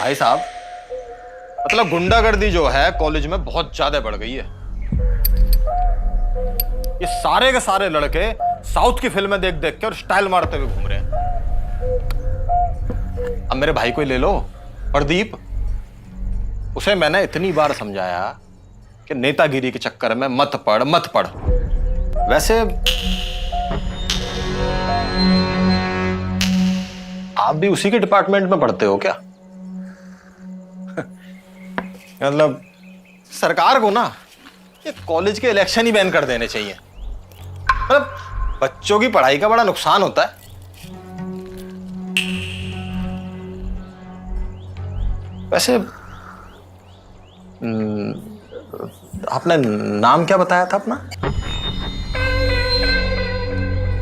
भाई साहब, मतलब गुंडागर्दी जो है कॉलेज में बहुत ज्यादा बढ़ गई है। ये सारे के सारे लड़के साउथ की फिल्में देख देख के और स्टाइल मारते हुए घूम रहे हैं। अब मेरे भाई को ही ले लो, प्रदीप। उसे मैंने इतनी बार समझाया कि नेतागिरी के चक्कर में मत पड़ मत पड़। वैसे आप भी उसी के डिपार्टमेंट में पढ़ते हो क्या? मतलब सरकार को ना ये कॉलेज के इलेक्शन ही बैन कर देने चाहिए। मतलब बच्चों की पढ़ाई का बड़ा नुकसान होता है। वैसे आपने नाम क्या बताया था अपना?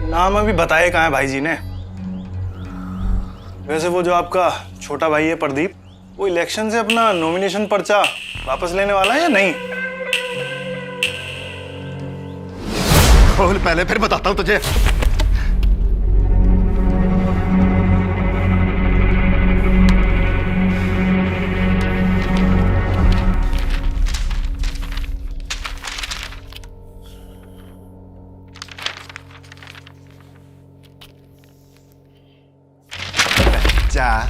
नाम अभी बताया कहाँ है भाई जी ने। वैसे वो जो आपका छोटा भाई है प्रदीप, वो इलेक्शन से अपना नॉमिनेशन पर्चा वापस लेने वाला है या नहीं? खोल पहले, फिर बताता हूं तुझे। जा,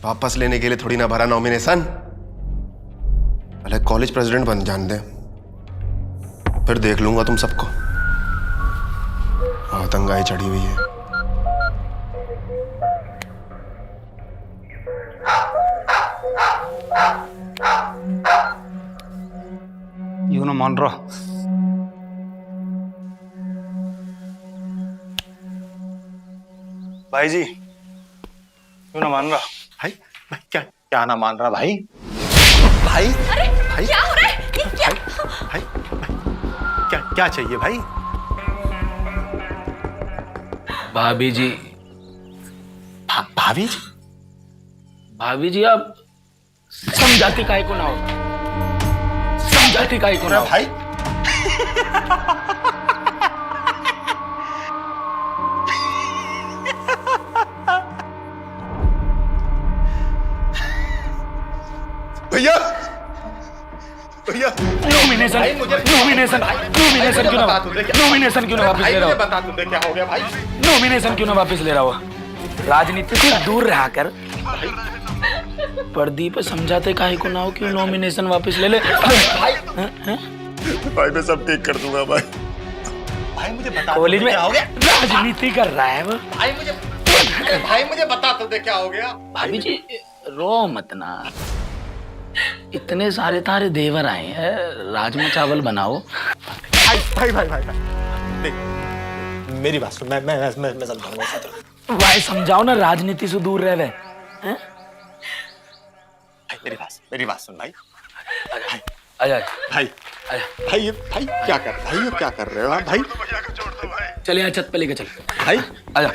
वापस लेने के लिए थोड़ी ना भरा नॉमिनेशन। पहले कॉलेज प्रेसिडेंट बन जान दे, फिर देख लूंगा तुम सबको। आतंगाई चढ़ी हुई है। यूं ना मान रहा। भाई जी क्यों ना मान रहा? भाई भाई क्या क्या ना मान रहा भाई? भाई अरे भाई क्या हो रहा है? ये क्या? भाई, भाई क्या क्या चाहिए भाई? भाभी जी, भाभी जी? भाभी जी आप समझाती काहे को ना हो? समझाती काहे को ना हो? भाई भैया भैया नॉमिनेशन क्यों ना वापस ले रहा हो? बता तुझे क्या हो गया भाई? नॉमिनेशन क्यों ना वापस ले रहा हो? राजनीति से दूर रहा कर। प्रदीप समझाते काहे को ना हो कि नॉमिनेशन वापस ले ले। भाई मैं सब ठीक कर दूंगा भाई। भाई मुझे बता कॉलेज में क्या हो गया? राजनीति कर रहा है वो। भाई मुझे बता तुझे क्या हो गया? भाभी जी रो मत ना, इतने सारे तारे देवर आए हैं, राजमा चावल बनाओ। भाई देख, मेरी बात सुन। मैं समझाऊंगा। भाई समझाओ ना, राजनीति से दूर रह ले। मेरी बात सुन भाई। आजा भाई भाई क्या कर रहे हो आप भाई? चल यहाँ छत पे लेके चल। भाई आजा।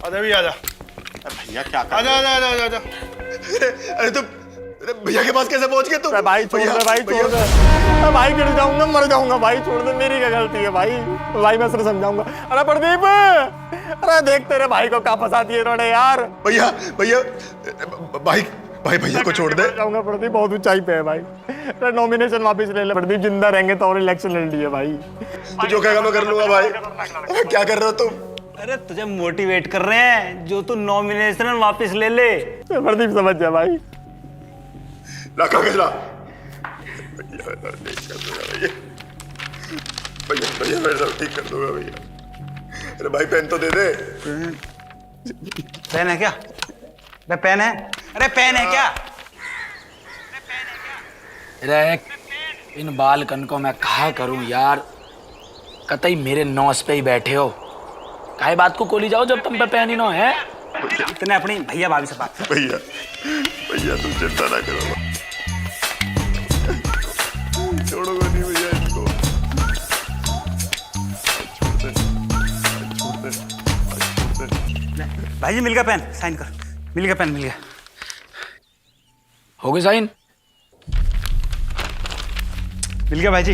आजा भी आजा। भैया क्या कर आजा आजा आजा आजा। अरे तुम भैया के पास कैसे पहुंच गए तुम? भाई छोड़ दे, भाई छोड़ दे। भाई गिर जाऊंगा, मर जाऊंगा भाई, छोड़ दे। मेरी क्या गलती है भाई मैं सिर्फ समझाऊंगा। अरे प्रदीप, अरे देख तेरे भाई को कहाँ फंसा दिए इन्होंने यार। भैया भैया भाई भाई भैया को छोड़ दे। जाऊंगा प्रदीप, बहुत ऊंचाई पे है भाई। अरे नॉमिनेशन वापस ले ले प्रदीप, जिंदा रहेंगे तो और इलेक्शन लड़ लिए भाई। तू जो कहेगा मैं कर लूंगा भाई। क्या कर रहे हो तुम? अरे तुझे मोटिवेट कर रहे हैं, जो तू नॉमिनेशन वापस ले ले। प्रदीप समझ जा भाई। ला कागज ला। भैया मैं ठीक कर दूंगा भैया। भैया मैं सब ठीक कर दूंगा भैया। अरे भाई पेन तो दे दे। पेन है क्या? अरे पेन है? अरे पेन है क्या? अरे इन बाल कन को मैं कहा करूं यार, कतई मेरे नौस पे ही बैठे हो। काहे बात को कोली जाओ जब तुम पे पैन ही ना है। इतने अपनी भैया भाभी से बात। भैया भैया तुम चिंता ना करो, छोड़ोगे नहीं भैया इसको। भाई जी मिल गया पेन, साइन कर। मिल गया पेन, मिल गया। हो गई साइन? मिल गया भाई जी।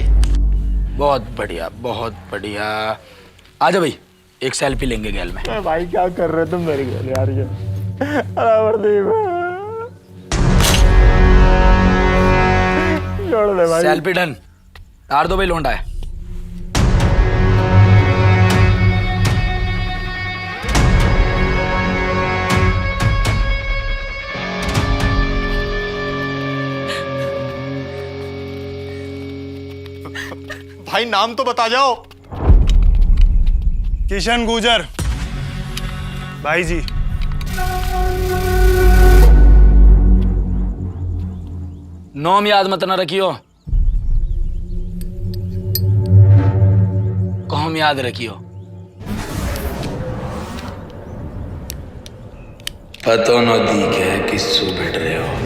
बहुत बढ़िया बहुत बढ़िया। आजा भाई एक सेल्फी लेंगे गैल में। अरे भाई क्या कर रहे हो तुम मेरे घर यार ये? अरे प्रदीप छोड़ दे भाई। Selfie done. तार दो भाई लौंडा है। भाई नाम तो बता जाओ। किशन गुजर भाई जी। नाम याद मत ना रखियो, कौम याद रखियो। पतो न दिखे किससे बैठ रहे हो।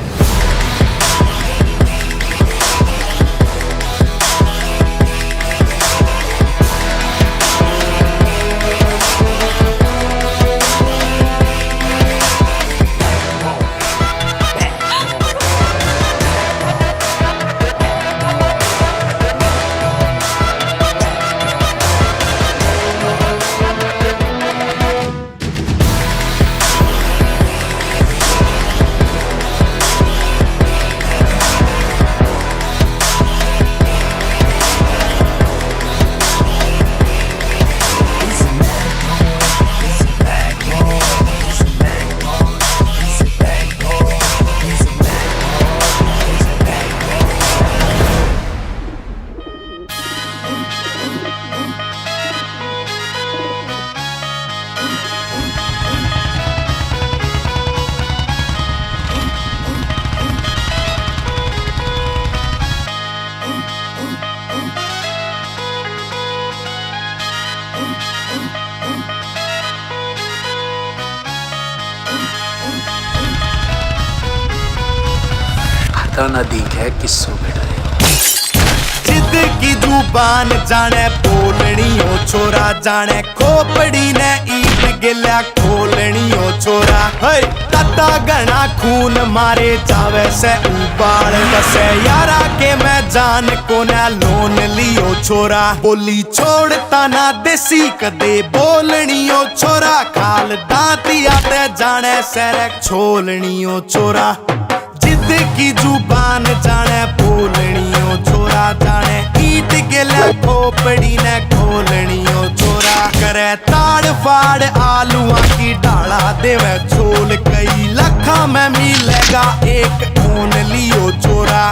पता न दिखे किससे बैठ रहे हो। जिद की जुबान जाने बोलनी हो छोरा, जाने खोपड़ी ने ईट गिला खोलनी हो छोरा। है तता गणा खून मारे जावे से उबाल बसे यारा के मैं जान को ना लोन लियो छोरा। बोली छोड़ता ना देसी कदे बोलनी हो छोरा, खाल दांती आते जाने सैरक छोलनी हो छोरा। जिद की जुबान जाने बोलनी हो छोरा, जाने ईट गिला खोपड़ी ने खोलनी हो छोरा। करे ताड़ फाड़ आलुआ की डाला देवे झोल, कई लखा में मिलेगा एक ऊन लियो छोरा।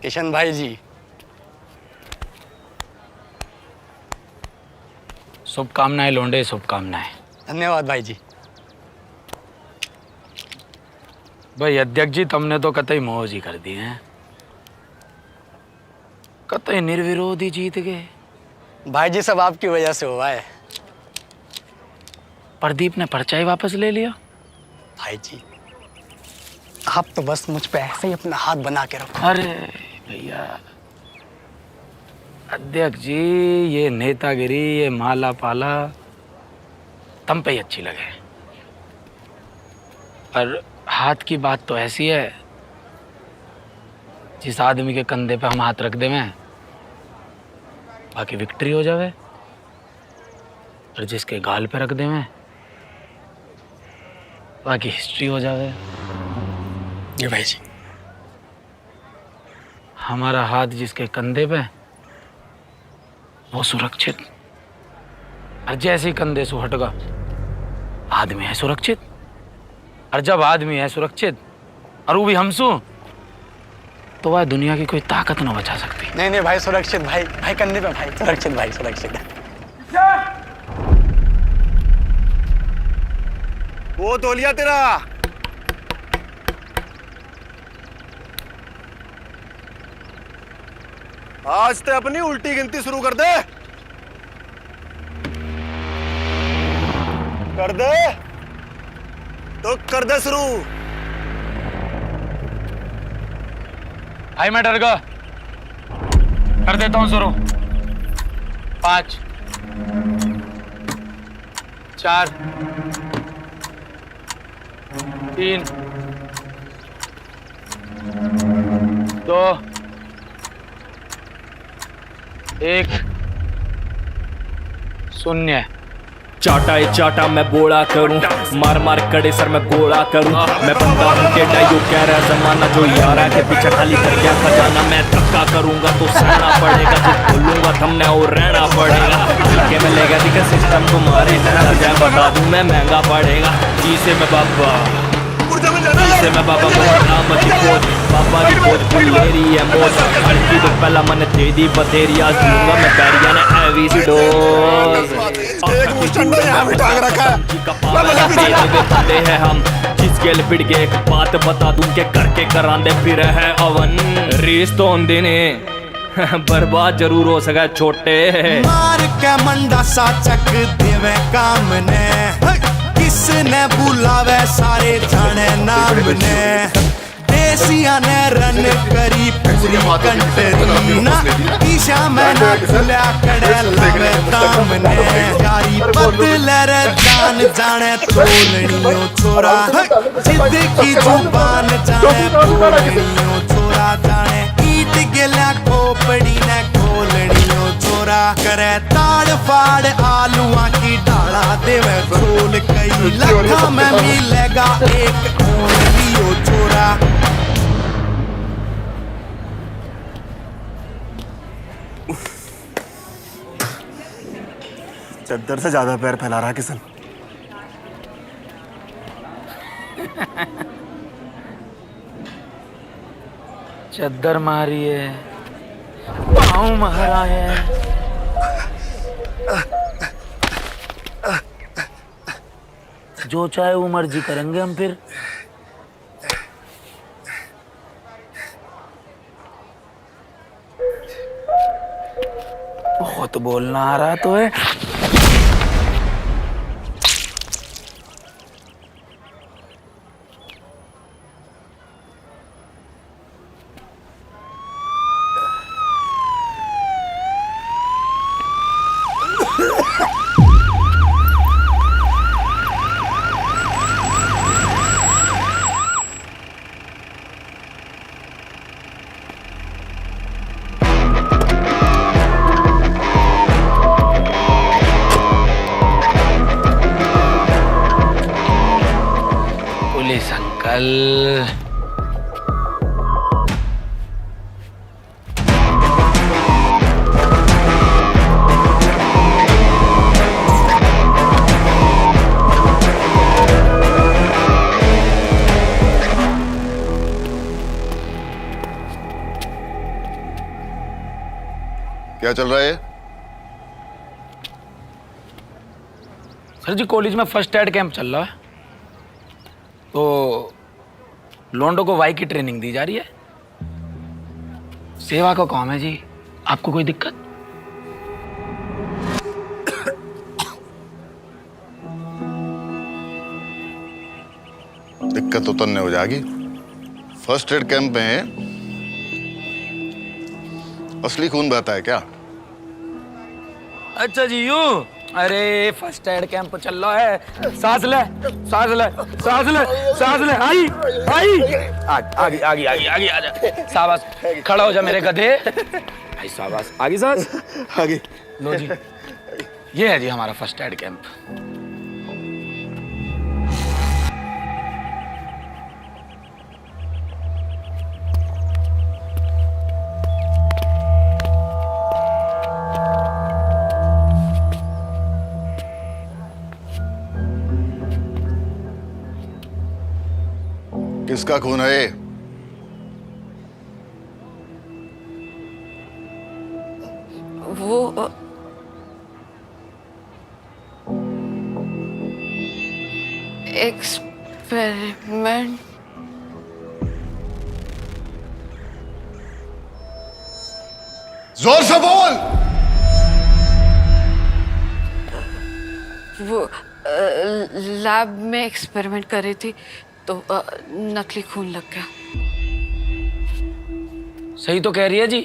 किशन भाई जी, शुभकामनाएं लौंडे, शुभकामनाएं। धन्यवाद भाई जी। भाई अध्यक्ष जी तुमने तो कतई मौज ही कर दी हैं, कतई निर्विरोध ही जीत गए। भाई जी सब आपकी वजह से हुआ है। प्रदीप ने पर्चा ही वापस ले लिया। भाई जी आप तो बस मुझ पे ऐसे ही अपना हाथ बना के रखो। अरे भैया अध्यक्ष जी, ये नेतागिरी, ये माला पाला तुम पे ही अच्छी लगे, पर हाथ की बात तो ऐसी है, जिस आदमी के कंधे पे हम हाथ रख दे में बाकी विक्ट्री हो जावे, और जिसके गाल पे रख दे में बाकी हिस्ट्री हो जावे। जी भाई जी। हमारा हाथ जिसके कंधे पे वो सुरक्षित, और जैसे ही कंधे से हटगा आदमी है सुरक्षित, और जब आदमी है सुरक्षित और वो भी हमसू, तो वह दुनिया की कोई ताकत ना बचा सकती। नहीं नहीं भाई सुरक्षित, भाई भाई कंधे पे भाई सुरक्षित, भाई सुरक्षित। वो तौलिया तेरा। आज ते अपनी उल्टी गिनती शुरू कर दे। कर दे तो कर दे शुरू। आई मैं डर गया। कर देता हूं शुरू। 5 4 3 2 1 0। चाटा मैं बोला करूं, मार मार कड़े सर मैं गोला करूं। मैं बंदा हूं के डाइयो कह रहा है जमाना, जो यारा के पीछे खाली कर गया खजाना। मैं धक्का करूंगा तो सहना पड़ेगा, जो बोलूंगा थमने और रहना पड़ेगा। हल्के में लेगा दिखे सिस्टम तुम्हारे जाए, बता दूं मैं महंगा पड़ेगा। जी से मैं बाबा से मैं बाबा मची खोज, बाबा की खोज मेरी है मौज। हल्की तो पहला मन दे दी बतेरी, आज दूंगा मैं बैरिया ने हैवी सी डोज। एक मुस्टंडा यहाँ बिठा के रखा बंदे हैं हम, जिसके लिपट के एक बात बता दूं के करके करांदे फिर है अवन। रेस तो होंदे ने बर्बाद जरूर हो सका छोटे। मार के मंडा सा चक देवे काम ने, किसने बुलावे सारे जाने नाम ने। देसिया ने रन करी पूरी कंट्री ना, ईशा में ना खुला कड़े लावे दाम ने। यारी बदले रे जान जाने तोलनियो छोरा, जिद की जुबान जाने बोलनियो छोरा। जाने ईट गेला खोपड़ी ने खोलनियो छोरा, करे ताड़ फाड़ आलुआ की डाला देवे झोल। कई लखा में मिलेगा एक ओनलियो छोरा। चद्दर से ज्यादा पैर फैला रहा किशन। चद्दर मारी है, पाँव मारा है। जो चाहे वो मर्जी करेंगे हम फिर। बहुत बोलना आ रहा तो है। पुलिस अंकल, क्या चल रहा है? सर जी कॉलेज में फर्स्ट एड कैंप चल रहा है, तो लोंडो को वाई की ट्रेनिंग दी जा रही है। सेवा का काम है जी। आपको कोई दिक्कत? दिक्कत तो तन्ने हो जाएगी। फर्स्ट एड कैंप में असली खून बहता है क्या? अच्छा जी यूं। अरे फर्स्ट एड कैंप चल रहा है। सांस ले, सांस ले, सांस ले, सांस ले। आई आई आगे आगे आगे आगे आ जा। शाबाश, खड़ा हो जा मेरे गधे। आई शाबाश, आगे सांस आगे। लो जी, ये है जी हमारा फर्स्ट एड कैंप। किसका खून है ये? वो एक्सपेरिमेंट। जोर से बोल। वो लैब में एक्सपेरिमेंट कर रही थी तो नकली खून लग गया। सही तो कह रही है जी,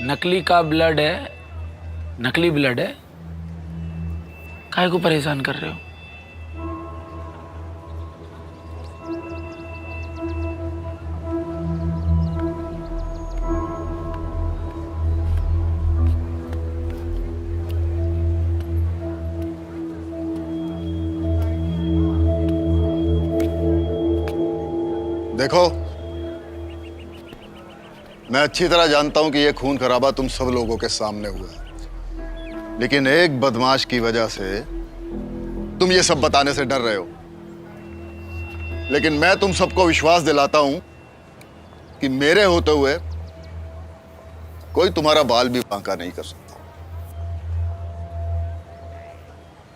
नकली का ब्लड है, नकली ब्लड है, काहे को परेशान कर रहे हो? देखो, मैं अच्छी तरह जानता हूं कि यह खून खराबा तुम सब लोगों के सामने हुआ है, लेकिन एक बदमाश की वजह से तुम ये सब बताने से डर रहे हो। लेकिन मैं तुम सबको विश्वास दिलाता हूं कि मेरे होते हुए कोई तुम्हारा बाल भी बांका नहीं कर सकता।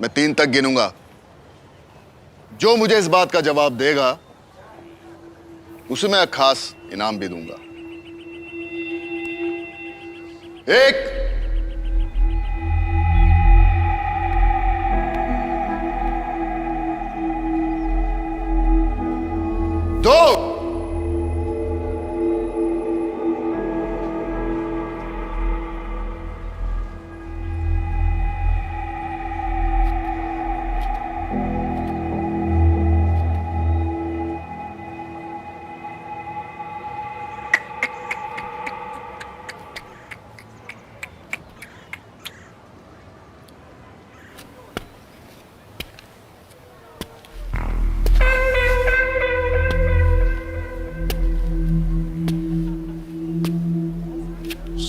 मैं 3 तक गिनूंगा, जो मुझे इस बात का जवाब देगा उसे मैं खास इनाम भी दूंगा। 1, 2,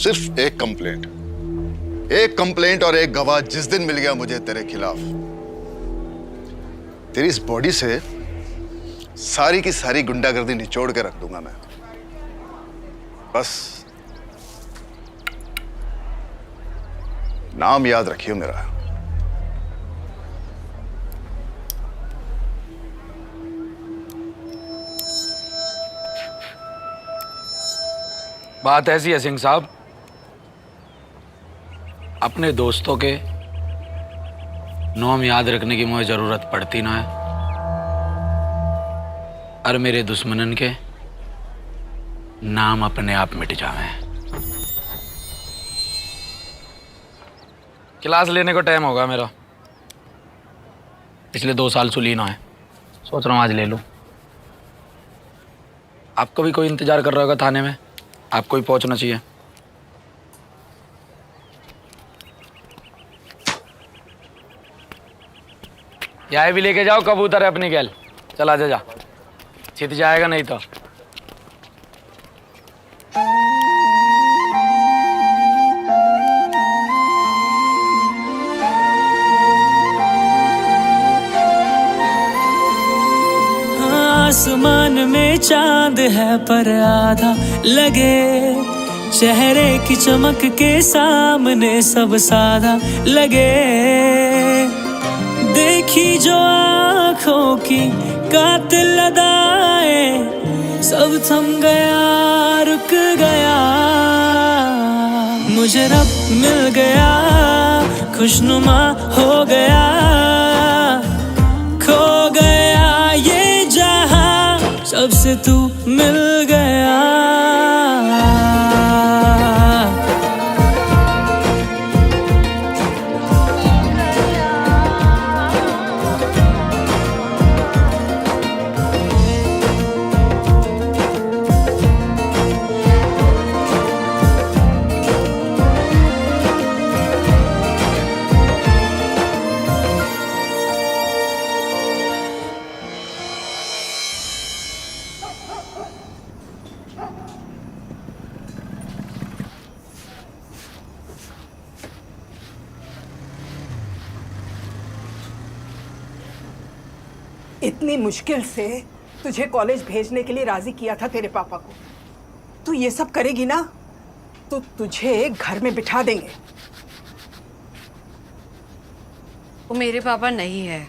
सिर्फ एक कंप्लेंट और एक गवाह जिस दिन मिल गया मुझे तेरे खिलाफ, तेरी इस बॉडी से सारी की सारी गुंडागर्दी निचोड़ के रख दूंगा मैं। बस नाम याद रखियो मेरा। बात ऐसी है सिंह साहब, अपने दोस्तों के नाम याद रखने की मुझे जरूरत पड़ती ना है, और मेरे दुश्मनन के नाम अपने आप मिट जावे। क्लास लेने को टाइम होगा मेरा, पिछले 2 साल सुली ना है, सोच रहा हूँ आज ले लूं। आपको भी कोई इंतजार कर रहा होगा थाने में, आपको ही पहुंचना चाहिए। यहाँ भी लेके जाओ, कबूतर है अपनी गैल, चला जा, छित जाएगा नहीं तो। आसमान में चांद है पर आधा लगे, चेहरे की चमक के सामने सब सादा लगे। देखी जो आँखों की कातिल अदाएं, सब थम गया, रुक गया। मुझे रब मिल गया, खुशनुमा हो गया, खो गया ये जहां, सबसे तू मिल गया। इतनी मुश्किल से तुझे कॉलेज भेजने के लिए राजी किया था तेरे पापा को, तू ये सब करेगी ना तो तुझे घर में बिठा देंगे। वो मेरे पापा नहीं है।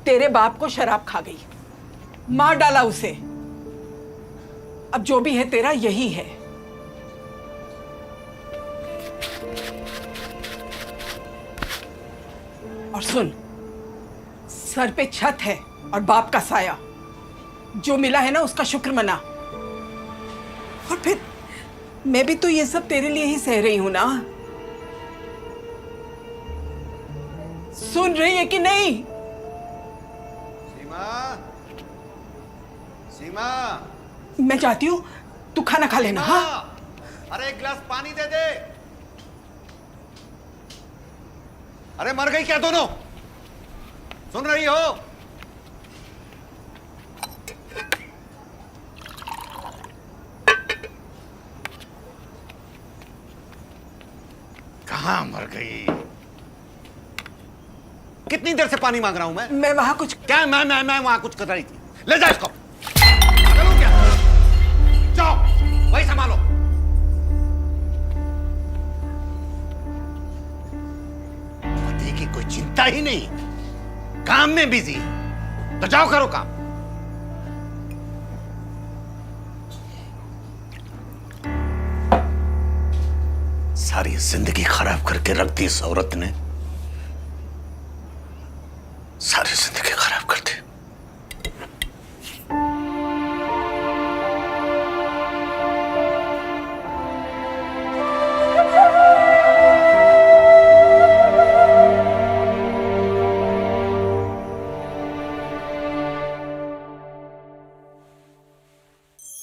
तेरे बाप को शराब खा गई, मार डाला उसे, अब जो भी है तेरा यही है। और सुन, सर पे छत है और बाप का साया, जो मिला है ना उसका शुक्र मना। और फिर मैं भी तो ये सब तेरे लिए ही सह रही हूं ना। सुन रही है कि नहीं? सीमा, सीमा, मैं चाहती हूँ तू खाना खा लेना। हाँ, अरे एक गिलास पानी दे दे। अरे मर गई क्या दोनों? सुन रही हो? कहां मर गई? कितनी देर से पानी मांग रहा हूं मैं वहां कुछ क्या मैं वहां कुछ कर रही थी। ले जा इसको। चलो क्या? जाओ वही संभालो। पति की कोई चिंता ही नहीं, काम में बिजी, तो जाओ करो काम। सारी जिंदगी खराब करके रख दी इस औरत ने, सारी जिंदगी खराब कर दी।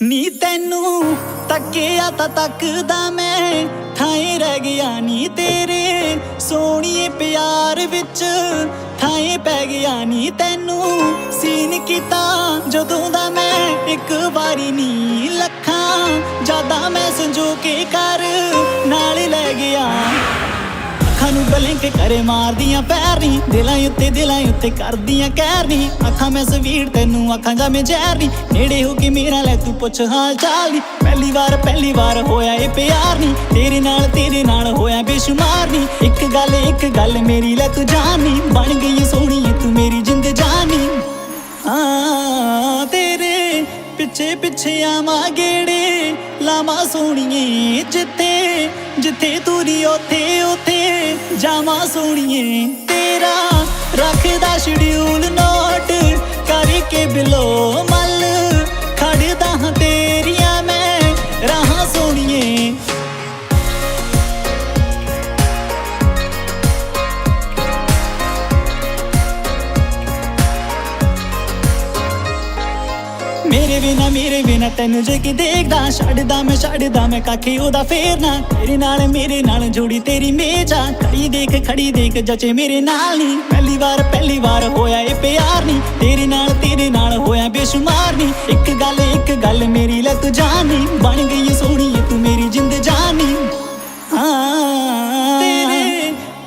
नी तेनू तकिया ता तकदा मैं थाए रह गया नी तेरे सोहणिए प्यार विच थाए पै गया नी तेनू सीन कीता जदों दा मैं एक वारी नी लखां ज्यादा मैं संजो के कर नाल ले गया अखां नू बलिंक करे मार दियां पैर नी दिलां उत्ते कर दियां कहर नी अखां मैं सवीर तेनू अखां जा मैं जहर नी नेड़े हो के मेरा ले तू पुछ हाल चाल नी पहली बार होया ए प्यार नी तेरे नाल होया बेशुमार नी एक गल मेरी ले तू जानी बन गई सोहनी तू मेरी जिंद जानी तेरे पिछे पिछे आवा गेड़े लावा सोहणिए जिथे तुरी ओथे ओथे जावा सोहणिए तेरा रखदा शेड्यूल नोट करके बिलो मल खड़दा हां तेरिया मैं राह सोहणिए मेरे बिना तेनू जे कि देखदा छड़दा मैं काखे ओदा फेरना तेरे नाल मेरे नाल जोड़ी तेरी मेजा खड़ी देख जचे मेरे नाल नी पहली बार होया ए प्यार नी तेरे नाल होया बेशुमार नी एक गल मेरी ले तू जानी बन गई सोहनी तू मेरी जिंद जानी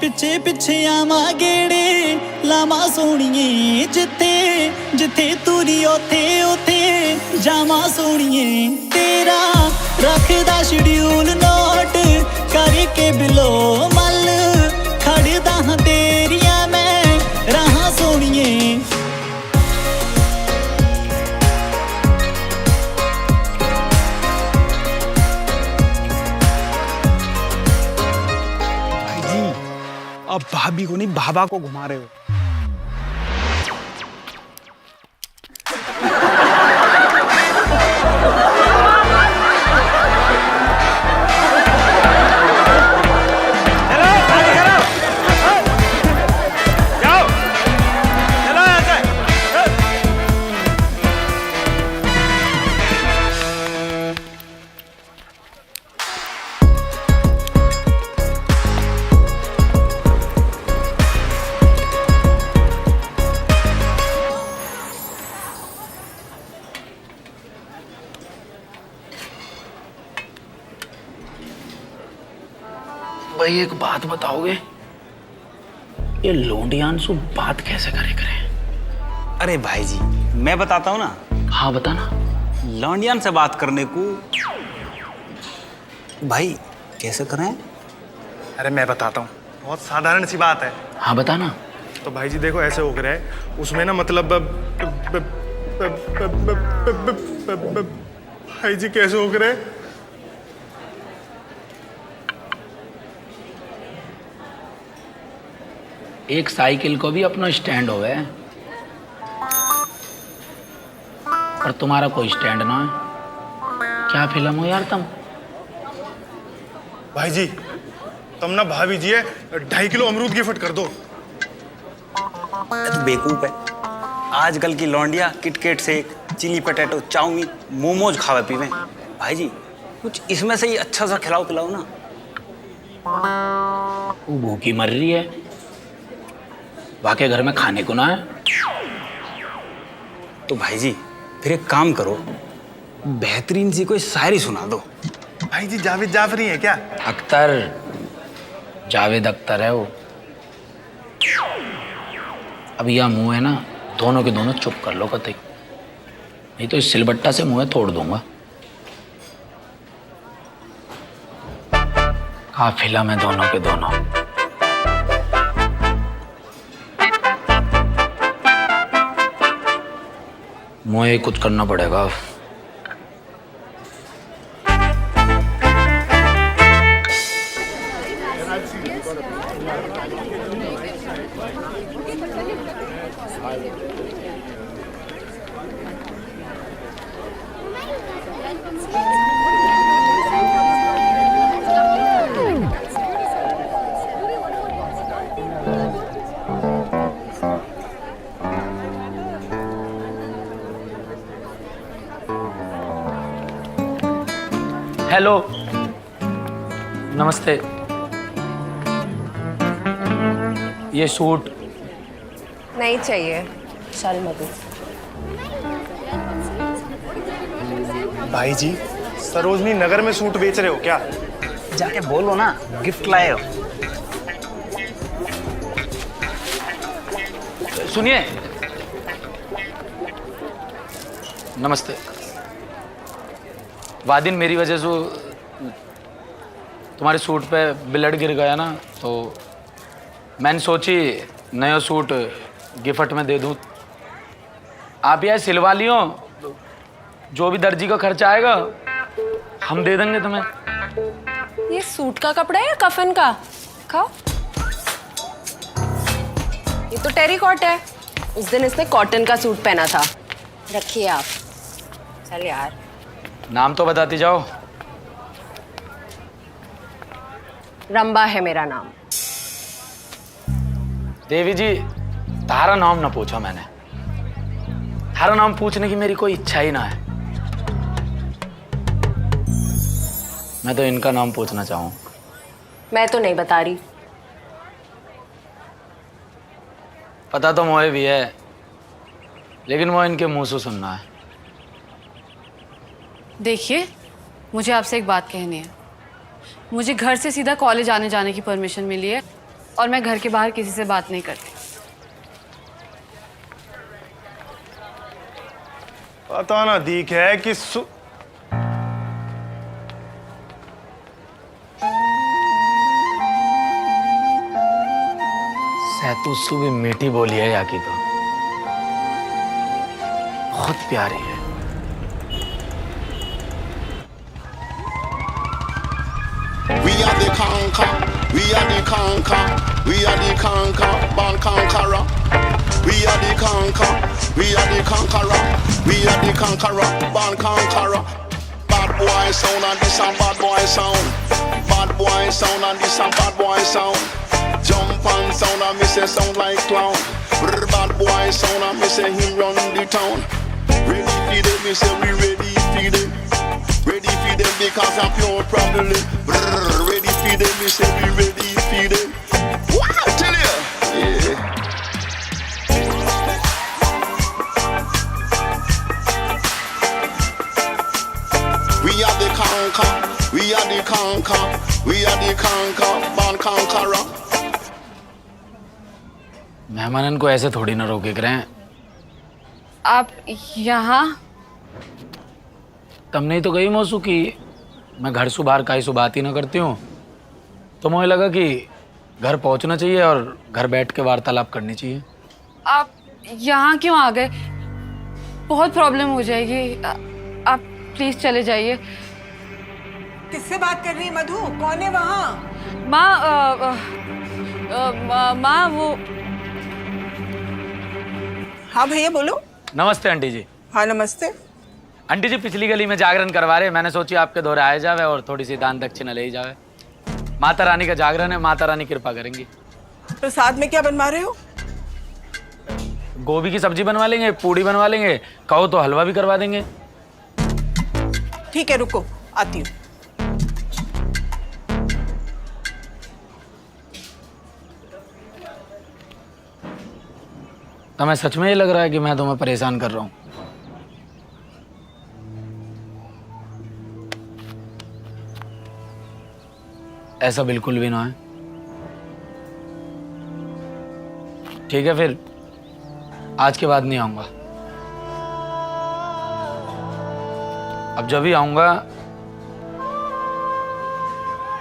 तेरे पिछे आवा गेड़े लावा सोहणिए जिथे तुरी ओथे ओथे जावा सोहणिए तेरा रखदा शेड्यूल नोट करके बिलो मल खड़दा हां तेरिया मैं राह सोहणिए भाई जी अब भाभी को नहीं बाबा को घुमा रहे हो। भाई एक बात बताओगे, ये लोंडियानसु बात कैसे करे? अरे भाई जी मैं बताता हूँ ना। हाँ बताना। लौंडियान से बात करने को भाई कैसे करें? अरे मैं बताता हूँ, बहुत साधारण सी बात है। हाँ बताना। तो भाई जी देखो ऐसे हो गया है, उसमें ना मतलब भाई जी कैसे हो गया है? एक साइकिल को भी अपना स्टैंड होवे और तुम्हारा कोई स्टैंड ना है। क्या फिल्म हो यार तुम? भाई जी तुम ना भाभी जी 2.5 किलो अमरूद गिफ्ट कर दो। तो बेवकूफ है, आजकल की लौंडिया किटकेट से चिली पटेटो चाउमीन मोमोज खावे पीवे। भाई जी कुछ इसमें से ही अच्छा सा खिलाओ पिलाओ ना। वो भूखी मर रही है, वाके घर में खाने को ना है। तो भाई जी फिर एक काम करो, बेहतरीन सी कोई शायरी सुना दो। भाई जी जावेद जाफरी है क्या? अख्तर, जावेद अख्तर है वो। अब यह मुंह है ना, दोनों के दोनों चुप कर लो कतई, नहीं तो इस सिलबट्टा से मुंह तोड़ दूंगा। काफिला में दोनों के दोनों। मुझे कुछ करना पड़ेगा। हेलो, नमस्ते। ये सूट नहीं चाहिए। चल मधु। भाई जी सरोजनी नगर में सूट बेच रहे हो क्या? जाके बोलो ना गिफ्ट लाए हो। सुनिए, नमस्ते। वादिन मेरी वजह से तुम्हारे सूट पे ब्लड गिर गया ना, तो मैंने सोची नया सूट गिफ्ट में दे दूँ। आप यह सिलवा लियो, जो भी दर्जी का खर्चा आएगा हम दे देंगे तुम्हें। ये सूट का कपड़ा है या कफन का? खाओ। ये तो टेरिकॉट है, उस दिन इसने कॉटन का सूट पहना था। रखिए आप। चल यार। नाम तो बताती जाओ। रंबा है मेरा नाम। देवी जी, तारा नाम ना पूछो मैंने। तारा नाम पूछने की मेरी कोई इच्छा ही ना है। मैं तो इनका नाम पूछना चाहूँ। मैं तो नहीं बता रही। पता तो मुझे भी है, लेकिन वो इनके मुंह से सुनना है। देखिए, मुझे आपसे एक बात कहनी है। मुझे घर से सीधा कॉलेज आने जाने की परमिशन मिली है और मैं घर के बाहर किसी से बात नहीं करती। पता ना दीख है कि सहतुसु भी मीठी बोली है या की, तो बहुत प्यारी है। We are the conquer, we are the conquer, we are the conquer, born conqueror. We are the conquer, we are the conqueror, we are the conqueror, born conqueror. Bad boy sound and this and bad boy sound. Bad boy sound and this and bad boy sound. Jump and sound and me say sound like clown. Brr, bad boy sound and me say him run the town. Ready for them, me say we ready for them. Ready for them because I'm pure probably. Brr, ready for them, me say we ready for them. Wow, tell you, yeah. We are the conquer, we are the conquer, we are the conquer, born conqueror. मेहमानन को ऐसे थोड़ी ना रोके करें। आप यहाँ? तुमने ही तो गई मौसू कि मैं घर से बाहर काई से बात ही ना करती हूँ, तो मुझे लगा कि घर पहुँचना चाहिए और घर बैठ के वार्तालाप करनी चाहिए। आप यहाँ क्यों आ गए? बहुत प्रॉब्लम हो जाएगी। आप प्लीज चले जाइए। किससे बात कर रही है मधु? कौन है वहाँ? माँ वो। हाँ भैया बोलो। नमस्ते आंटी जी। हाँ नमस्ते। आंटी जी पिछली गली में जागरण करवा रहे, मैंने सोची आपके दौरे आए जावे और थोड़ी सी दान दक्षिणा ले ही जावे। माता रानी का जागरण है, माता रानी कृपा करेंगी। प्रसाद में क्या बनवा रहे हो? गोभी की सब्जी बनवा लेंगे, पूड़ी बनवा लेंगे, कहो तो हलवा भी करवा देंगे। ठीक है, रुको आती हूँ। तुम्हें सच में ये लग रहा है कि मैं तुम्हें परेशान कर रहा हूँ? ऐसा बिल्कुल भी ना है। ठीक है फिर, आज के बाद नहीं आऊंगा। अब जब भी आऊंगा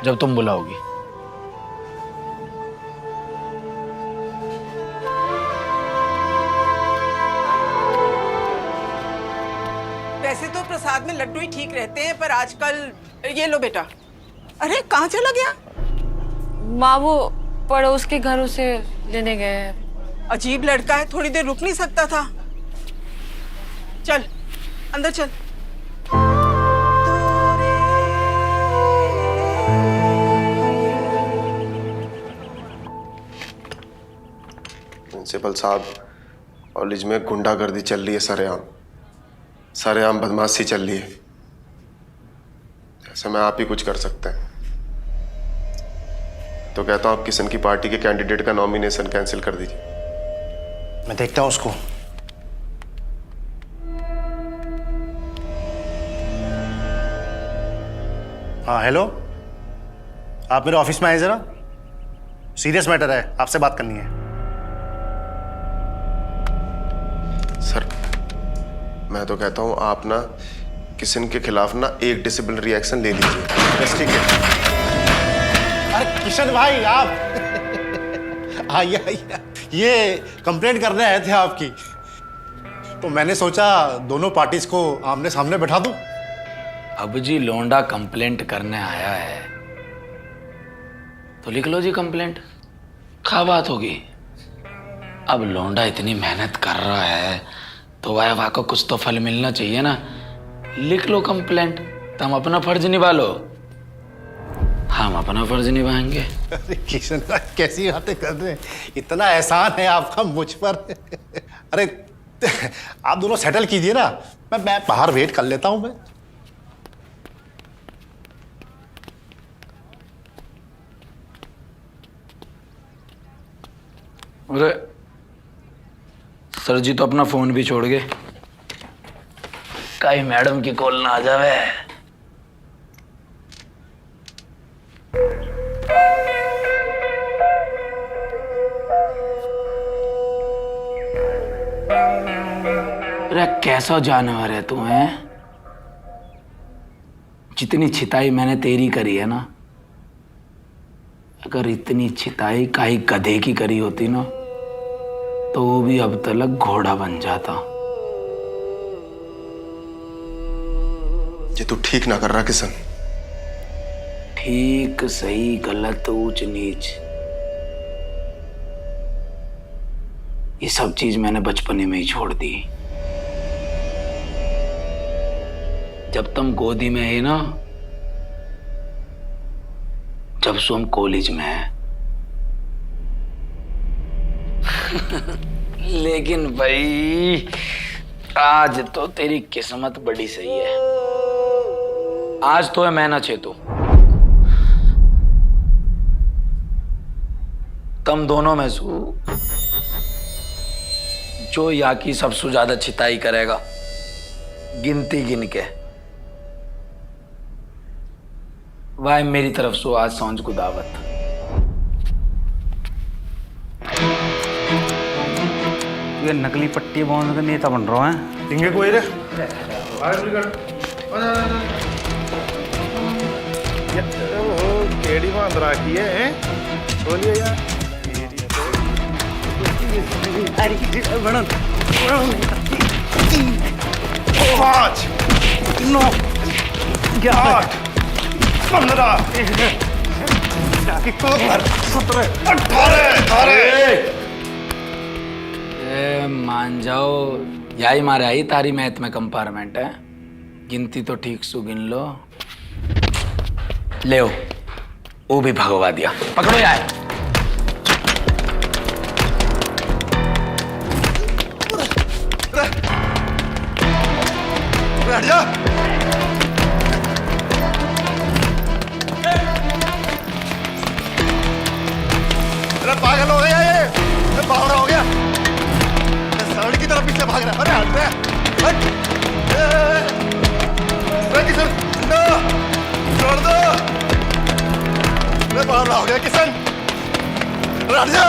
जब तुम बुलाओगी। वैसे तो प्रसाद में लड्डू ही ठीक रहते हैं, पर आजकल ये लो बेटा। अरे कहाँ चला गया? माँ वो पड़ोस के घरों से लेने गए। अजीब लड़का है, थोड़ी देर रुक नहीं सकता था? चल अंदर चल। प्रिंसिपल साहब, कॉलेज में गुंडागर्दी चल रही है, सरेआम बदमाशी चल रही है। ऐसे में आप ही कुछ कर सकते हैं। तो कहता हूं आप किशन की पार्टी के कैंडिडेट का नॉमिनेशन कैंसिल कर दीजिए। मैं देखता हूं उसको। हाँ हेलो, आप मेरे ऑफिस में आए जरा, सीरियस मैटर है, आपसे बात करनी है। सर मैं तो कहता हूं आप ना किशन के खिलाफ ना 1 डिसिप्लिनरी एक्शन ले लीजिए। बस ठीक है। अरे किशन भाई आप आइए, ये कंप्लेंट करने आए थे आपकी, तो मैंने सोचा दोनों पार्टीज को आमने सामने बैठा दूं। अब जी लोंडा कंप्लेंट करने आया है तो लिख लो जी कंप्लेंट, क्या बात होगी। अब लोंडा इतनी मेहनत कर रहा है तो वाह को कुछ तो फल मिलना चाहिए ना। लिख लो कंप्लेंट, तुम अपना फर्ज निभा लो, हम अपना फर्ज निभाएंगे। अरे किशन भाई कैसी बातें कर रहे हैं, इतना एहसान है आपका मुझ पर। अरे आप दोनों सेटल कीजिए ना, मैं बाहर वेट कर लेता हूं। मैं अरे सर जी तो अपना फोन भी छोड़ गए, कहीं मैडम की कॉल ना आ जावे। अरे कैसा जानवर है तू है? जितनी छिताई मैंने तेरी करी है ना, अगर इतनी छिताई काई गधे की करी होती ना तो वो भी अब तक घोड़ा बन जाता। ये तू ठीक ना कर रहा किशन। ठीक सही गलत ऊंच नीच ये सब चीज मैंने बचपने में ही छोड़ दी। जब तुम गोदी में है ना, जब से हम कॉलेज में है। लेकिन भाई आज तो तेरी किस्मत बड़ी सही है, आज तो है मैं ना छेतू। तुम दोनों में सु जो या की सबसे ज्यादा छिताई करेगा, गिनती गिन के, वह मेरी तरफ से आज सांझ को दावत। ये नकली पट्टी बांध का नेता बन रहा है। इंगे कोई रे केड़ी बांध रखी है, बोलिए यार। बड़ा 5 9 8 15 17 18 मान जाओ, यही मारे आई तारी मैथ में कंपार्टमेंट है। गिनती तो ठीक सु गिन लो। ले वो भी भगवा दिया। पकड़ो यार। हट जा। अरे पागल हो गया ये, बावड़ा हो गया। सड़क की तरफ पीछे भाग रहा है। अरे हट रे, हट। किशन, नो, छोड़ दो। अरे बावड़ा हो गया किशन। अरे हट जा।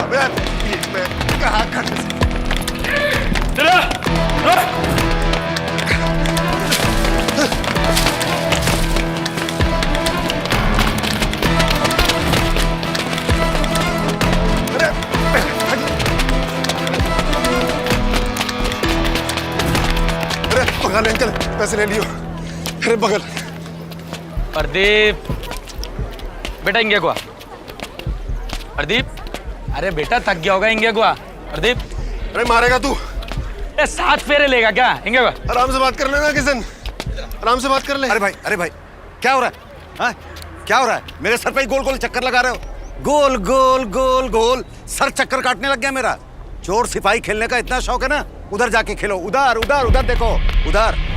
अबे बीच में कहाँ खड़े से? बगल अंकल पैसे ले लियो। अरे बगल। प्रदीप बेटा इंगे को। प्रदीप अरे बेटा थक गया होगा इंगे को। प्रदीप अरे मारेगा तू। साथ फेरे लेगा क्या इंगे को? आराम से बात कर लेना किशन, आराम से बात कर ले। अरे भाई क्या हो रहा है? हाँ? क्या हो रहा है? मेरे सर पे ही गोल गोल चक्कर लगा रहे हो। गोल गोल गोल गोल सर चक्कर काटने लग गया मेरा। चोर सिपाही खेलने का इतना शौक है ना, उधर जाके खेलो। उधर उधर उधर देखो, उधर।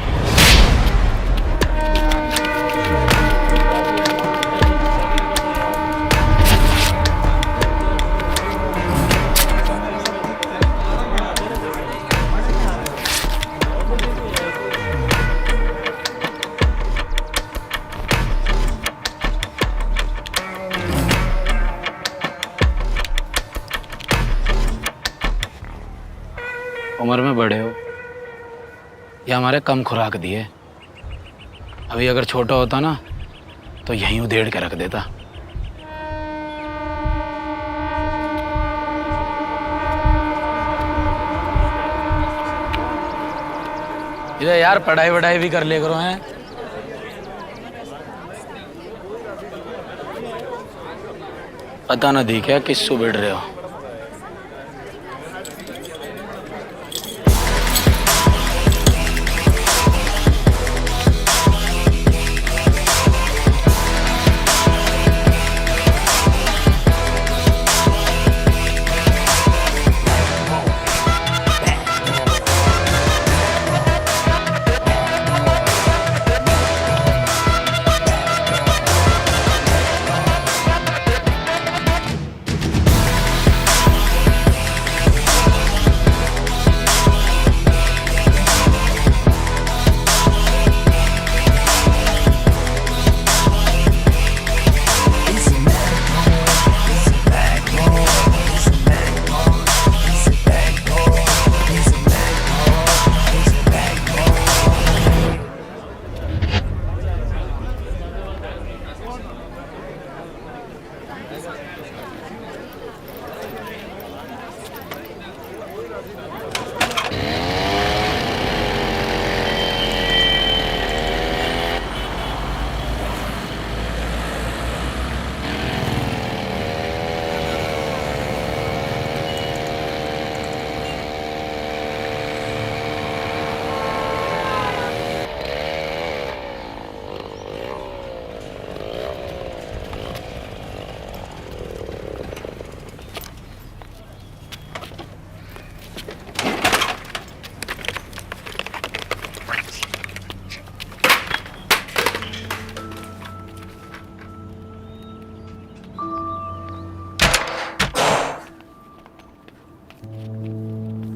उम्र में बड़े हो या हमारे कम खुराक दिए। अभी अगर छोटा होता ना तो यहीं उधेड़ के रख देता। इधर यार पढ़ाई वढ़ाई भी कर ले करो हैं। पता ना दी क्या किससे बिड़ रहे हो।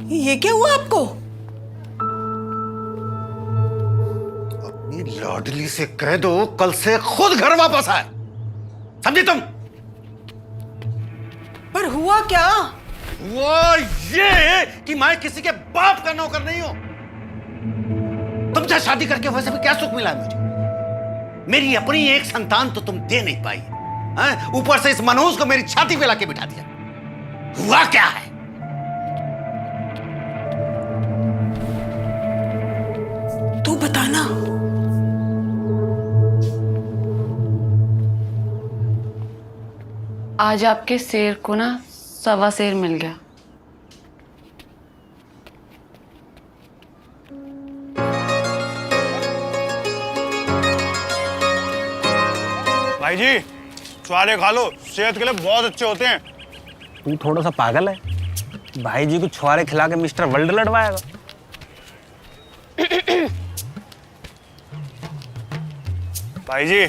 ये क्या हुआ आपको? अपनी लाडली से कह दो कल से खुद घर वापस आए। समझी तुम? पर हुआ क्या? वो ये कि मैं किसी के बाप का नौकर नहीं हूं। तुमसे शादी करके वैसे भी क्या सुख मिला है मुझे? मेरी अपनी एक संतान तो तुम दे नहीं पाई, हैं? ऊपर से इस मनोज को मेरी छाती पे लाके बिठा दिया। हुआ क्या है? तू बताना। आज आपके शेर को ना 1.25 शेर मिल गया। भाई जी छुआरे खा लो, सेहत के लिए बहुत अच्छे होते हैं। तू थोड़ा सा पागल है, भाई जी को छुआरे खिला के मिस्टर वर्ल्ड लड़वाएगा। भाई जी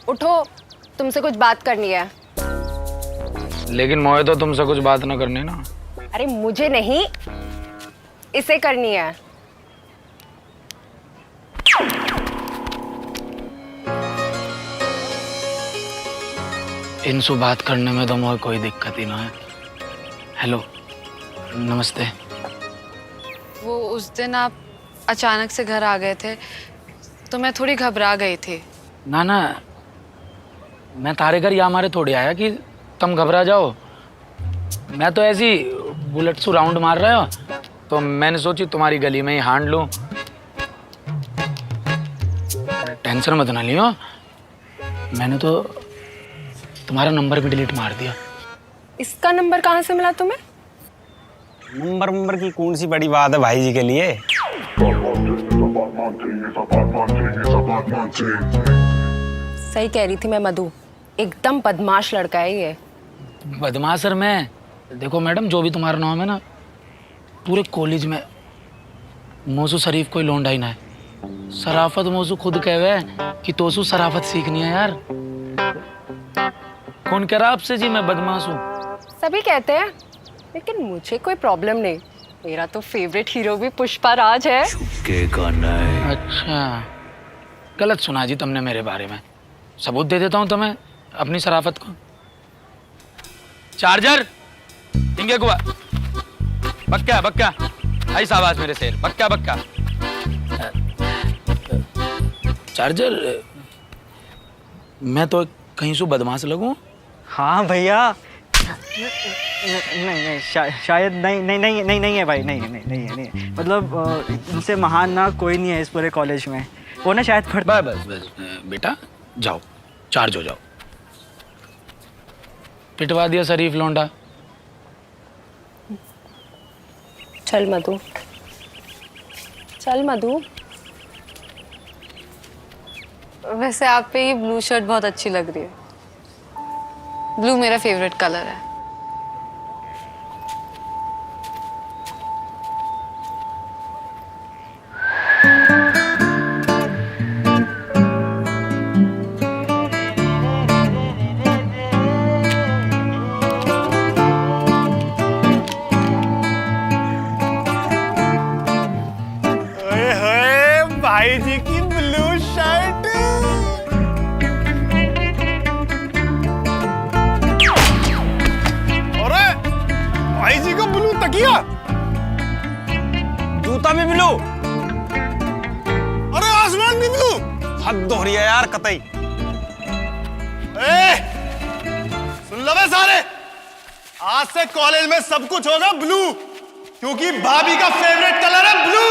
उठो, तुमसे कुछ बात करनी है। लेकिन मोए तो तुमसे कुछ बात ना करनी ना। अरे मुझे नहीं, इसे करनी है। इनसे बात करने में तो मोए कोई दिक्कत ही ना है। हेलो, नमस्ते। वो उस दिन आप अचानक से घर आ गए थे तो मैं थोड़ी घबरा गई थी। ना ना, मैं तारे घर या हमारे थोड़ी आया कि तुम घबरा जाओ। मैं तो ऐसी बुलेट से राउंड मार रहा हो तो मैंने सोची तुम्हारी गली में ही हांड लूं। टेंशन मत ना लियो, मैंने तो तुम्हारा नंबर भी डिलीट मार दिया। इसका नंबर कहाँ से मिला तुम्हें? नंबर की कौन सी बड़ी बात है भाई जी के लिए। सही कह रही थी मैं मधु, एकदम बदमाश लड़का है ये। बदमाश सर मैं, देखो मैडम जो भी तुम्हारा नाम है ना, पूरे कॉलेज में मौसू शरीफ कोई लौंडा ही ना है। सराफत मौसू खुद कहवे कि तोसू सराफत सीखनी है यार। कौन कह रहा आपसे जी मैं बदमाश हूँ? सभी कहते हैं, लेकिन मुझे कोई प्रॉब्लम नहीं। मेरा तो फेवरेट हीरो भी पुष्पा राज है। अच्छा, गलत सुना जी तुमने मेरे बारे में। सबूत दे देता हूँ तुम्हें अपनी सराफत को। चार्जर इंगे कुआ बक्का बक्का, आई आवाज मेरे शेर, बक्का बक्का। चार्जर, मैं तो कहीं से बदमाश लगूं? हाँ भैया, नहीं शायद नहीं है भाई, नहीं है। मतलब इनसे महान ना कोई नहीं है इस पूरे कॉलेज में। वो ना शायद बस बेटा जाओ, चार्ज हो जाओ। पिटवा दिया शरीफ लौंडा। चल मधु, चल मधु। वैसे आप पे ये ब्लू शर्ट बहुत अच्छी लग रही है। ब्लू मेरा फेवरेट कलर है। भाई जी की ब्लू शर्ट। अरे भाई जी का ब्लू तकिया, जूता भी ब्लू, अरे आसमान भी ब्लू। हद हो रही है यार कतई। सुन लो बे सारे, आज से कॉलेज में सब कुछ होगा ब्लू, क्योंकि भाभी का फेवरेट कलर है ब्लू।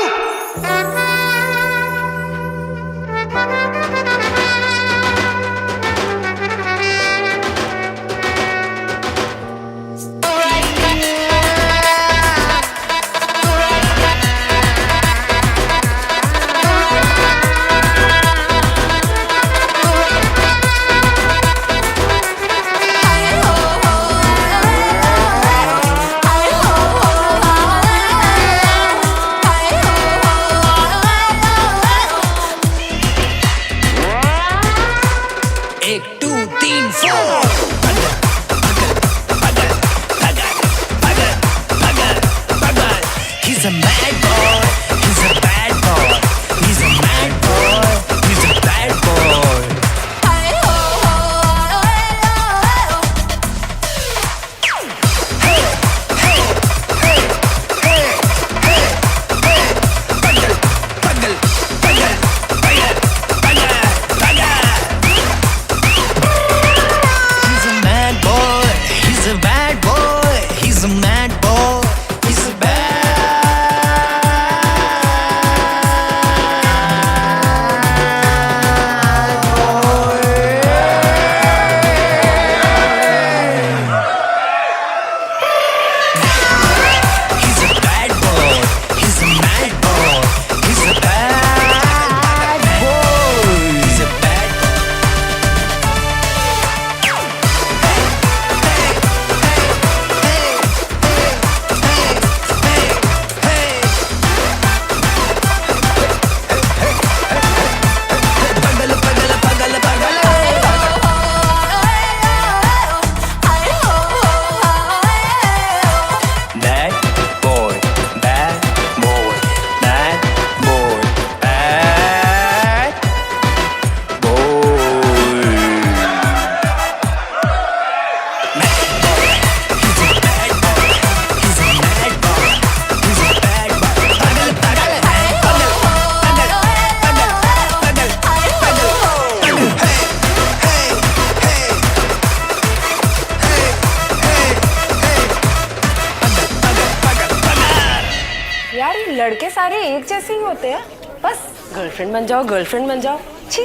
लड़के सारे एक जैसे ही होते हैं, बस गर्लफ्रेंड बन जाओ, गर्लफ्रेंड बन जाओ। छी,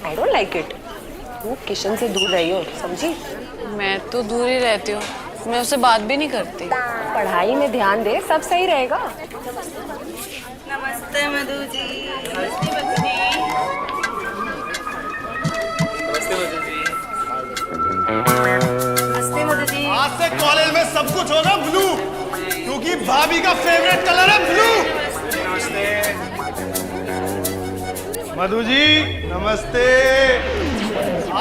आई डोंट लाइक इट। वो किशन से दूर रही हो, समझी? मैं तो दूर ही रहती हूँ, मैं उससे बात भी नहीं करती। पढ़ाई में ध्यान दे, सब सही रहेगा। नमस्ते मधु जी। नमस्ते मधु जी। नमस्ते मधु जी। नमस्ते मधु जी। आज से कॉलेज में सब कुछ होगा ब्लू, क्योंकि भाभी का फेवरेट कलर है ब्लू। नमस्ते। मधु जी नमस्ते।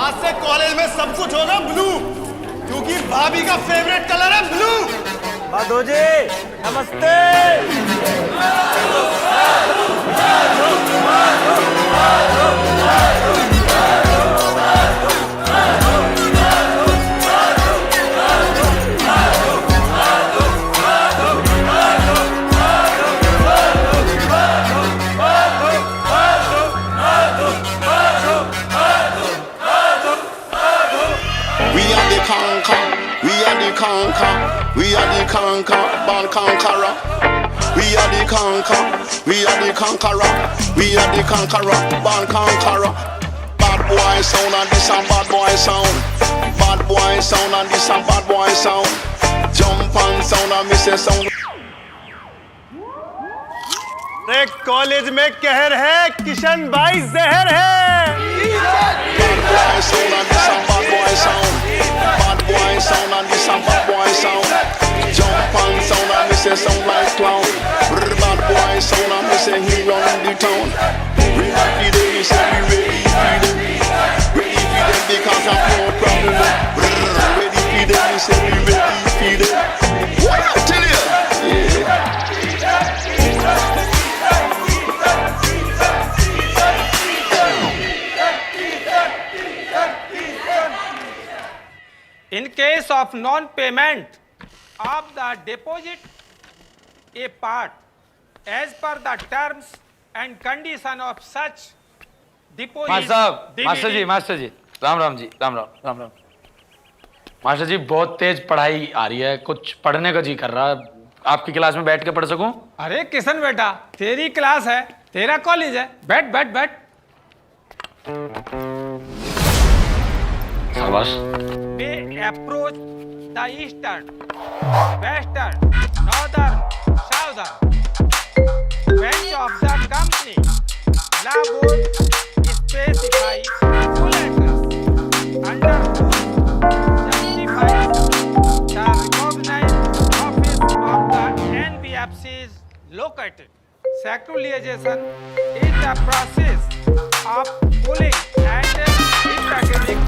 आज से कॉलेज में सब कुछ होगा ब्लू, क्योंकि भाभी का फेवरेट कलर है ब्लू। मधु जी नमस्ते। We are the conquer, we are the conquer, we are the conquer, born conqueror. We are the conquer, we are the conqueror, we are the conqueror, born conqueror. Bad boy sound and this and bad boy sound. Bad boy sound and this and bad boy sound. Jump and sound and miss a sound. अरे college में कहर है, किशन भाई जहर है। Bad boy sound and this and bad boy sound. Bad boy sound and this and bad boy sound. Jump and sound and miss a sound like clown. Bad boy sound and miss a he run the town. We happy day, we say we ready for them. Ready for them because I'm no problem. Ready for them, we say we ready for them. What I tell you? Yeah. In case of non-payment of the deposit, a part as per the terms and condition of such deposit. Master ji Ram Ram ji, Ram Ram Ram Ram. Master ji बहुत तेज पढ़ाई आ रही है, कुछ पढ़ने का जी कर रहा है, आपकी क्लास में बैठ के पढ़ सकूं? अरे किशन बेटा, तेरी क्लास है, तेरा कॉलेज है, बैठ बैठ बैठ। शाबाश। They approach the eastern, western, northern, southern branch of the company. Law board specifies full address under whom justifies the recognized office of the NBFC is located. Secularization is the process of pulling and integrating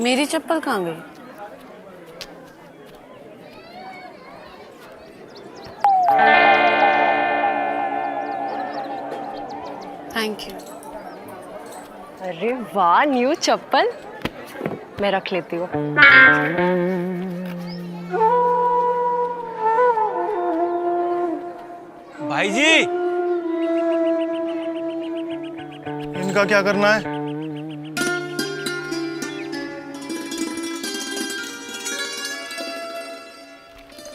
मेरी चप्पल कहाँ गई? Thank you. अरे वाह, new चप्पल। मैं रख लेती हूँ। भाई जी इनका क्या करना है?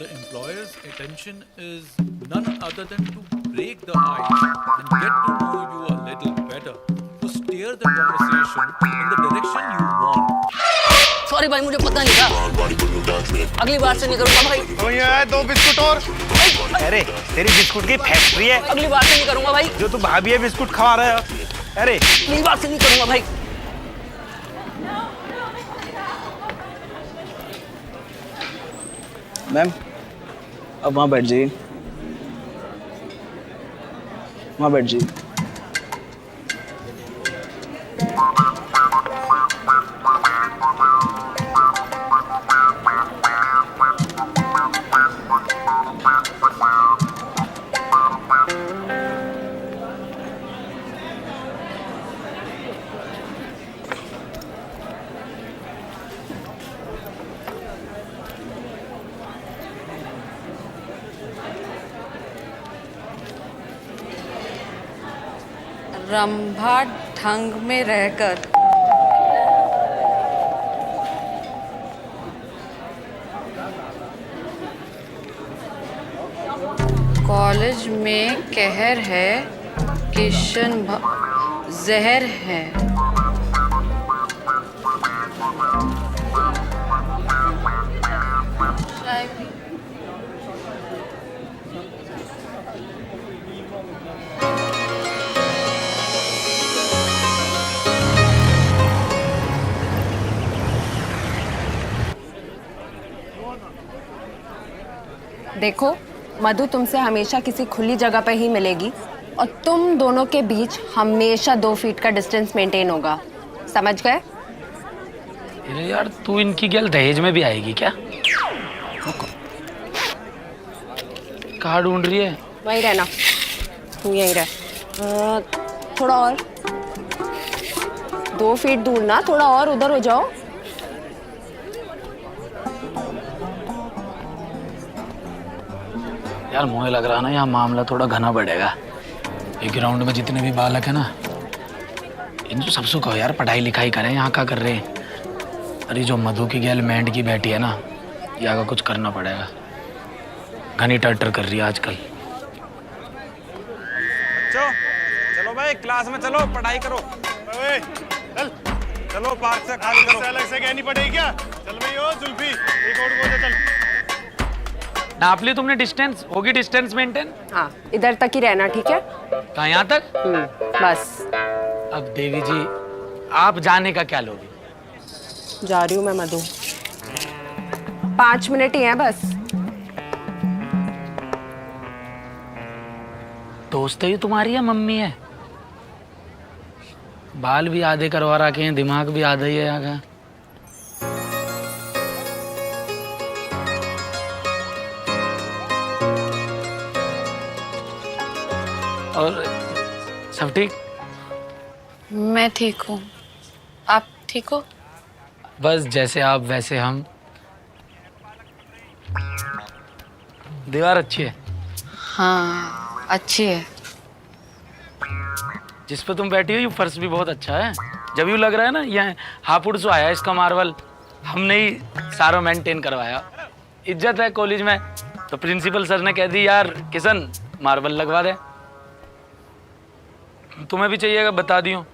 The employer's attention is none other than to break the ice and get to know you a little better, to steer the conversation in the direction you want. Sorry भाई, मुझे पता नहीं था, अगली बार से नहीं करूंगा भाई। तो ये है 2 बिस्कुट और। अरे तेरी बिस्कुट की फैक्ट्री है, अगली बार से नहीं करूंगा भाई। जो तू भाभी है बिस्कुट खवा रहा है। अरे अगली बार से नहीं करूंगा भाई। मैम अब वहाँ बैठ जाइए, वहाँ बैठ जाइए। रंभा ढंग में रहकर। कॉलेज में कहर है, किशन जहर है। चाय पी। देखो मधु तुमसे हमेशा किसी खुली जगह पे ही मिलेगी और तुम दोनों के बीच हमेशा 2 फीट का डिस्टेंस मेंटेन होगा, समझ गए? अरे यार तू इनकी गैल दहेज में भी आएगी क्या? कहाँ ढूंढ रही है? वहीं रहना, तू यहीं रह। थोड़ा और 2 फीट दूर ना, थोड़ा और उधर हो जाओ। यार मुझे लग रहा है ना यहाँ मामला थोड़ा घना बढ़ेगा। ये ग्राउंड में जितने भी बालक है ना, इनको सबसे कहो यार पढ़ाई लिखाई करें, यहाँ क्या कर रहे हैं? अरे जो मधु की गैल बैंड की बैठी है ना, यहाँ का कुछ करना पड़ेगा। घनी टर्टर कर रही है आजकल। चलो भाई क्लास में चलो, पढ़ाई करो। चल चलो पार्क से खाली करो। अलग से कहनी पड़ेगी क्या? चल भाई ओ जुल्फी, एक और बोल दे। चल नाप ली तुमने डिस्टेंस? होगी डिस्टेंस मेंटेन? हाँ इधर तक ही रहना, ठीक है? कहाँ यहाँ तक? बस। अब देवी जी आप जाने का क्या लोगे? जा रही हूँ मैं मधु, 5 मिनट ही हैं बस। दोस्त ही तुम्हारी है मम्मी है? बाल भी आधे करवा रखे हैं, दिमाग भी आधा ही है आगे। और सब ठीक? मैं ठीक हूँ, आप ठीक हो? बस जैसे आप वैसे हम। दीवार अच्छी है? हाँ अच्छी है। जिस पे तुम बैठी हो ये फर्श भी बहुत अच्छा है। जब यूँ लग रहा है ना ये हापुड़ से आया इसका मार्बल, हमने ही सारा मेंटेन करवाया। इज्जत है कॉलेज में, तो प्रिंसिपल सर ने कह दी यार किशन मार्बल लगवा दे। तुम्हें भी चाहिएगा बता दियो।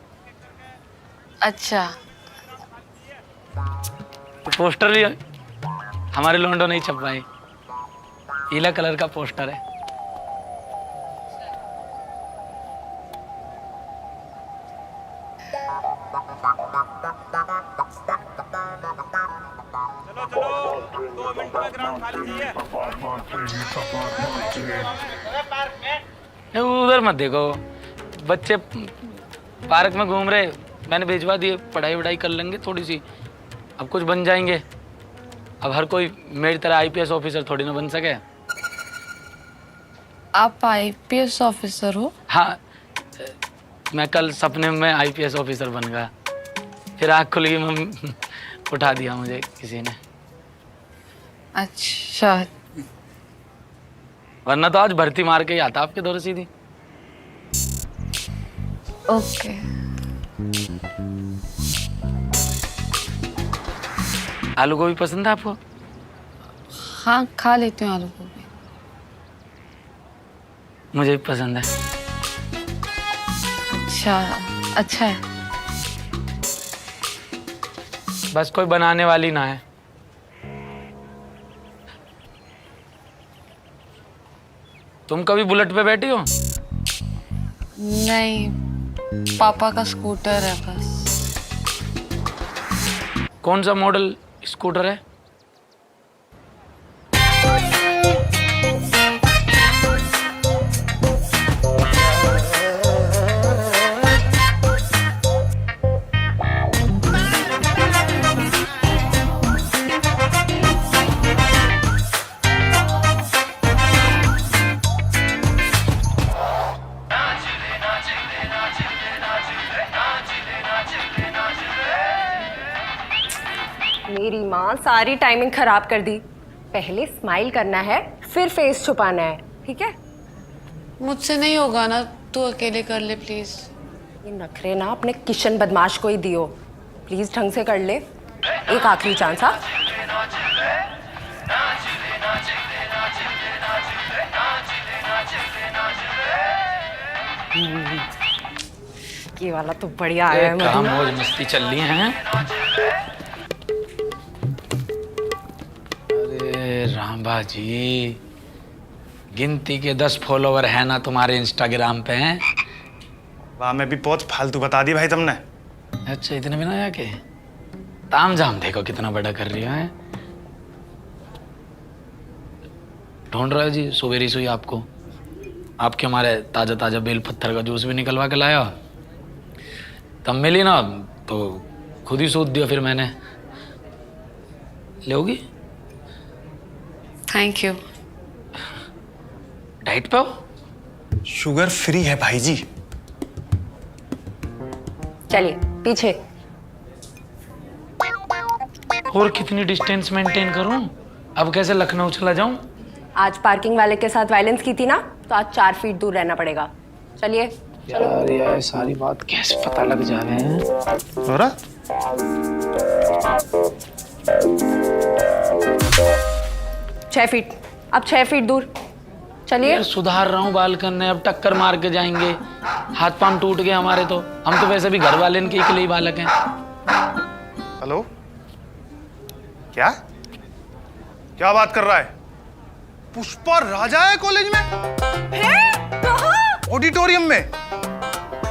अच्छा तो पोस्टर भी हमारे लोंडो नहीं छपवाए, नीला कलर का पोस्टर है। चलो 2 मिनट में ग्राउंड खाली चाहिए। उधर मत देखो, बच्चे पार्क में घूम रहे, मैंने भिजवा दिए, पढ़ाई वढ़ाई कर लेंगे थोड़ी सी, अब कुछ बन जाएंगे। अब हर कोई मेरी तरह आईपीएस ऑफिसर थोड़ी ना बन सके। आप आईपीएस ऑफिसर हो? हाँ, मैं कल सपने में आईपीएस ऑफिसर बन गया, फिर आँख खुल गई, मम्मी उठा दिया मुझे किसी ने। अच्छा, वरना तो आज भर्ती मार के ही आता आपके दौर सीधी। ओके। आलू गोभी पसंद है आपको? हाँ खा लेती हूँ आलू गोभी। मुझे भी पसंद है। अच्छा अच्छा है। बस कोई बनाने वाली ना है। तुम कभी बुलेट पे बैठी हो? नहीं, पापा का स्कूटर है बस। कौन सा मॉडल स्कूटर है? मेरी माँ सारी टाइमिंग खराब कर दी। पहले स्माइल करना है, फिर फेस छुपाना है, ठीक है? मुझसे नहीं होगा ना, तू अकेले कर ले प्लीज। ये नखरे ना अपने किशन बदमाश को ही दियो। प्लीज ढंग से कर ले, एक आखिरी चांस। हाँ ये वाला तो बढ़िया आया है। कहाँ मौज मस्ती चल रही है। अरे रामबा जी, गिनती के 10 फॉलोवर है ना तुम्हारे इंस्टाग्राम पे हैं। वाह, मैं भी बहुत फालतू बता दी भाई तुमने। अच्छा, इतने बिना आके ताम झाम देखो कितना बड़ा कर रही है। ढूंढ रहा है जी सुबेरी सुई आपको, आपके हमारे ताजा ताजा बेल पत्थर का जूस भी निकलवा के लाया। तब मिली ना तो खुद ही सूद दिया फिर मैंने। लोगी? Thank you. डाइट पे हो? शुगर फ्री है भाई जी। चलिए पीछे। और कितनी डिस्टेंस मेंटेन करूं? अब कैसे लखनऊ चला जाऊं? आज पार्किंग वाले के साथ वायलेंस की थी ना, तो आज 4 फीट दूर रहना पड़ेगा। चलिए। यार यार सारी बात कैसे पता लग जा रहे हैं? और 6 फीट, अब 6 फीट दूर। चलिए। यार सुधार रहा हूँ बाल करने, अब टक्कर मार के जाएंगे। हाथ पांव टूट गए हमारे तो। हम तो वैसे भी घर वाले इनके इकले ही बालक हैं। हेलो, क्या क्या बात कर रहा है? पुष्पा राजा है कॉलेज में? ऑडिटोरियम में?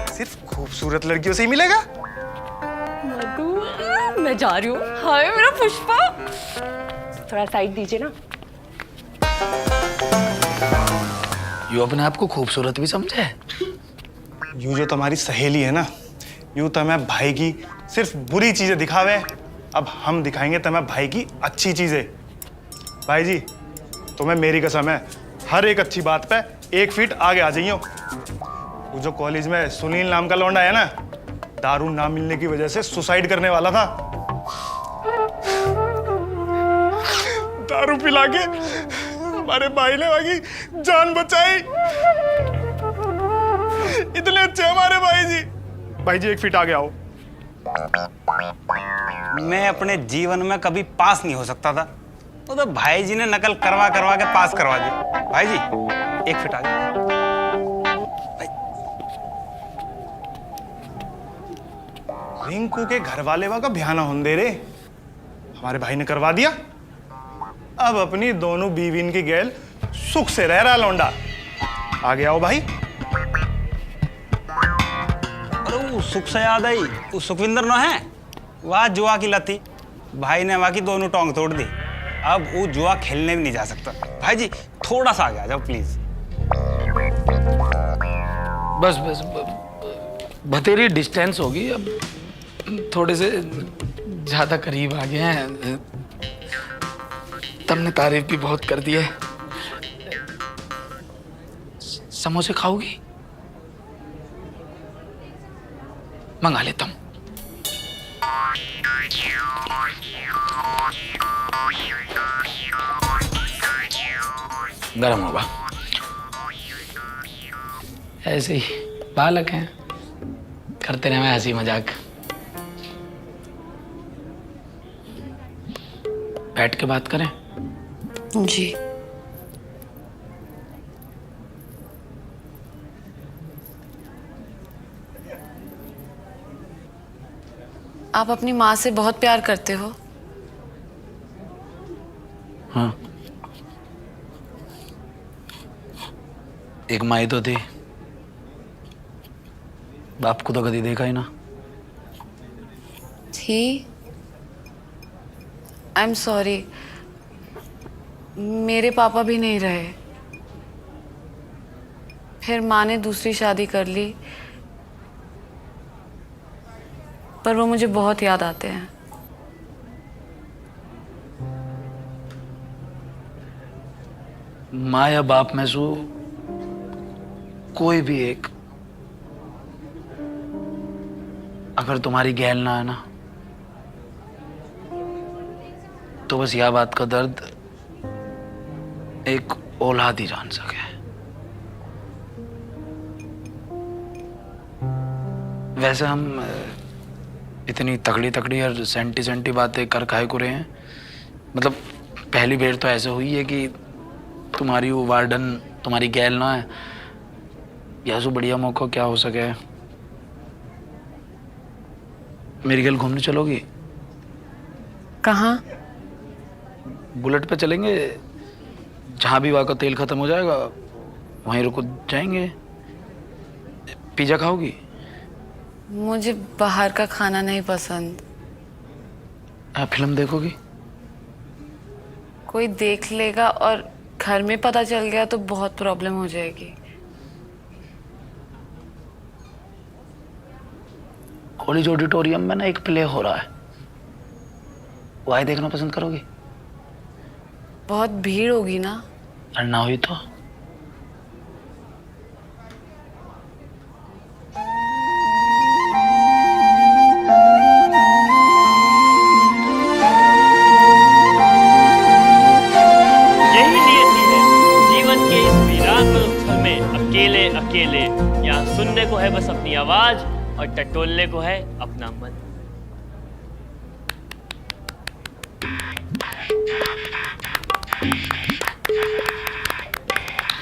सिर्फ खूबसूरत लड़कियों से ही मिलेगा? मधु, मैं जा रही हूँ। हाय मेरा पुष्पा। थोड़ा साइड दीजिए ना। यू अपने आप को खूबसूरत भी समझे? यू जो तुम्हारी सहेली है ना, यू तुम्हें भाई की सिर्फ बुरी चीजें दिखावे। अब हम दिखाएंगे तुम्हें भाई की अच्छी चीजें। भाई जी, तुम्हें मेरी कसम है, हर एक अच्छी बात पे 1 फीट आगे आ जाइयो। वो जो कॉलेज में सुनील नाम का लौंडा है ना, दारू ना मिलने की वजह से सुसाइड करने वाला था। दारू पिला के हमारे भाई ने बाकी जान बचाई। इतने अच्छे हमारे भाई जी। भाई जी 1 फीट आगे आओ। मैं अपने जीवन में कभी पास नहीं हो सकता था, वो तो भाई जी ने नकल करवा करवा के पास करवा दी। भाई जी 1 फीट आगे। रिंकू के घर वाले का बयाना होने रे, हमारे भाई ने करवा दिया। अब अपनी दोनों बीवी की गैल सुख से रह रहा लौंडा। आगे आओ भाई। अरे वो सुख से याद आई, वो सुखविंदर न है, वह जुआ की लती। भाई ने वहां की दोनों टोंग तोड़ दी। अब वो जुआ खेलने भी नहीं जा सकता। भाई जी थोड़ा सा आगे आ जाओ प्लीज। बस बस बतेरी डिस्टेंस होगी, अब थोड़े से ज्यादा करीब आ गए हैं। तुमने तारीफ भी बहुत कर दी है। समोसे खाओगी? मंगा लेता हूं। गरम होगा। ऐसे ही बालक हैं, करते रहे हंसी मजाक। बैठ के बात करें? जी। आप अपनी माँ से बहुत प्यार करते हो? हाँ, एक माँ ही तो थी, बाप को तो कभी देखा ही ना। थी? आई एम सॉरी, मेरे पापा भी नहीं रहे। फिर माँ ने दूसरी शादी कर ली, पर वो मुझे बहुत याद आते हैं। माँ या बाप में से कोई भी एक अगर तुम्हारी गैल ना है ना, तो बस यह बात का दर्द एक औलाद ही जान सके। वैसे हम इतनी तगड़ी तगड़ी और सेंटी सेंटी बातें कर काहे को रहे हैं? मतलब पहली बार तो ऐसे हुई है कि तुम्हारी वो वार्डन तुम्हारी गैल ना है, या सो बढ़िया मौका क्या हो सके। मेरी गैल घूमने चलोगी? कहाँ? बुलेट पे चलेंगे, जहाँ भी वहाँ का तेल खत्म हो जाएगा वहीं रुक जाएंगे। पिज्जा खाओगी? मुझे बाहर का खाना नहीं पसंद। फिल्म देखोगी? कोई देख लेगा और घर में पता चल गया तो बहुत प्रॉब्लम हो जाएगी। कॉलेज ऑडिटोरियम में ना एक प्ले हो रहा है, वही देखना पसंद करोगी? बहुत भीड़ होगी ना? और ना हुई तो? यही नियति है जीवन के इस वीरान मरुस्थल में, अकेले अकेले यहाँ सुनने को है बस अपनी आवाज और टटोलने को है अपना मन।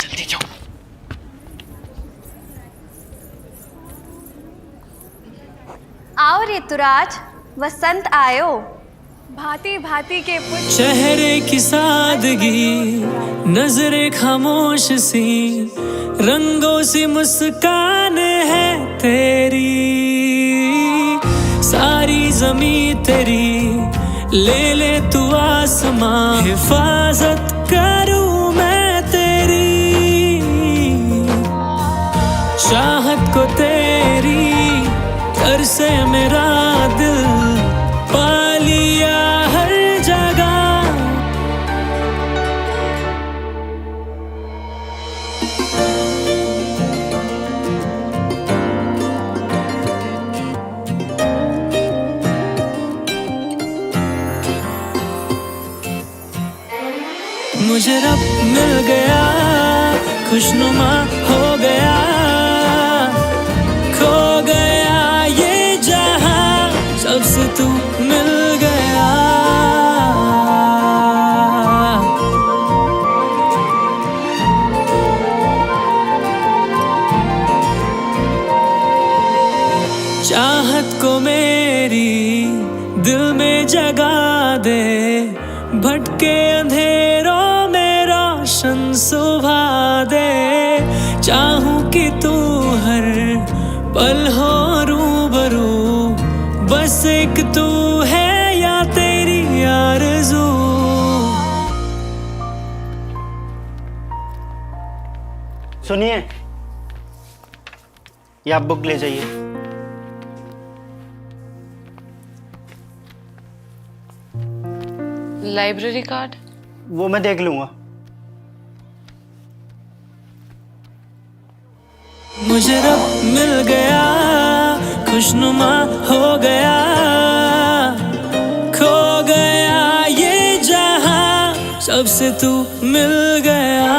जल्दी जाओ। आओ ऋतुराज, वसंत आयो। भांति भांति के पुष्प, चेहरे की सादगी, नजरें खामोश सी, रंगों सी मुस्कान है तेरी। सारी जमी तेरी, ले ले तू आसमां, हिफाजत करूं मैं तेरी। चाहत को तेरी तरसे मेरा दिल, पा लिया हर जगह। मुझे रब मिल गया, खुशनुमा हो गया, खो गया ये जहां, सबसे तू मिल गया। चाहत को मेरी दिल में जगा दे, भटके अंधेरों में रोशन सुभा दे। चाहूं कि तू हर पल हो रूबरू, बस एक तू है या तेरी आरज़ू। सुनिए, ये आप बुक ले जाइए। Library card? वो मैं देख लूंगा। मुझे रब मिल गया, खुशनुमा हो गया, खो गया ये जहां, सबसे तू मिल गया।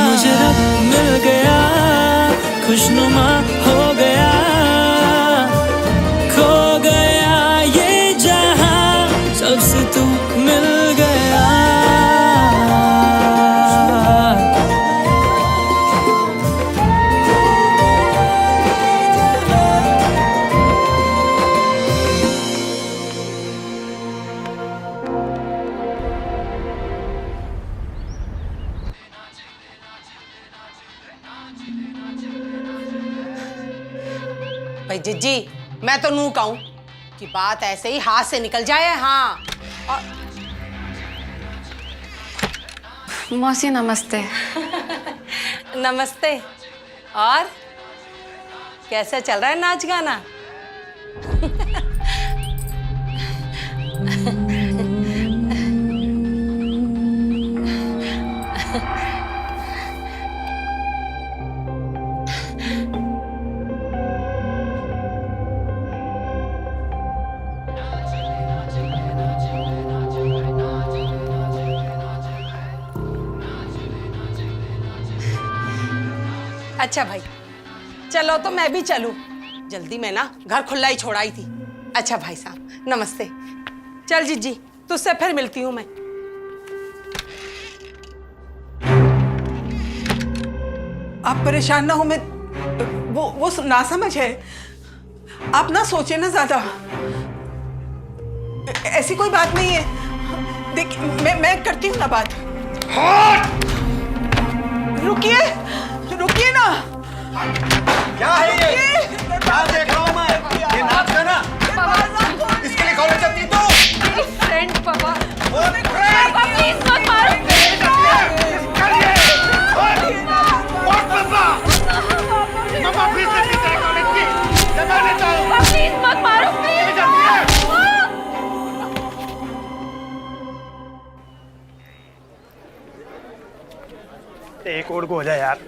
मुझे रब मिल गया, खुशनुमा हो गया, खो गया ये जहां, सबसे तू मिल गया। भाई जिज्जी, मैं तो नू कहूं कि बात ऐसे ही हाथ से निकल जाए। हाँ और मौसी नमस्ते। नमस्ते। और कैसा चल रहा है नाच गाना? अच्छा भाई, चलो तो मैं भी चलूं। जल्दी मैं ना घर खुला ही छोड़ाई थी। अच्छा भाई साहब नमस्ते। चल जीजी तुझसे फिर मिलती हूँ मैं। आप परेशान ना हो, मैं वो ना समझ है। आप ना सोचे ना ज्यादा, ऐसी कोई बात नहीं है। देखिए मैं करती हूँ ना बात। रुकिए रुकिए ना। क्या है ये? क्या देख रहा हूँ मैं? ये नाच है ना? इसके लिए कॉलेज जाती तो? मेरी फ्रेंड पापा। पापा प्लीज मत मारो। प्लीज मत मारो। एक और को हो जाए यार।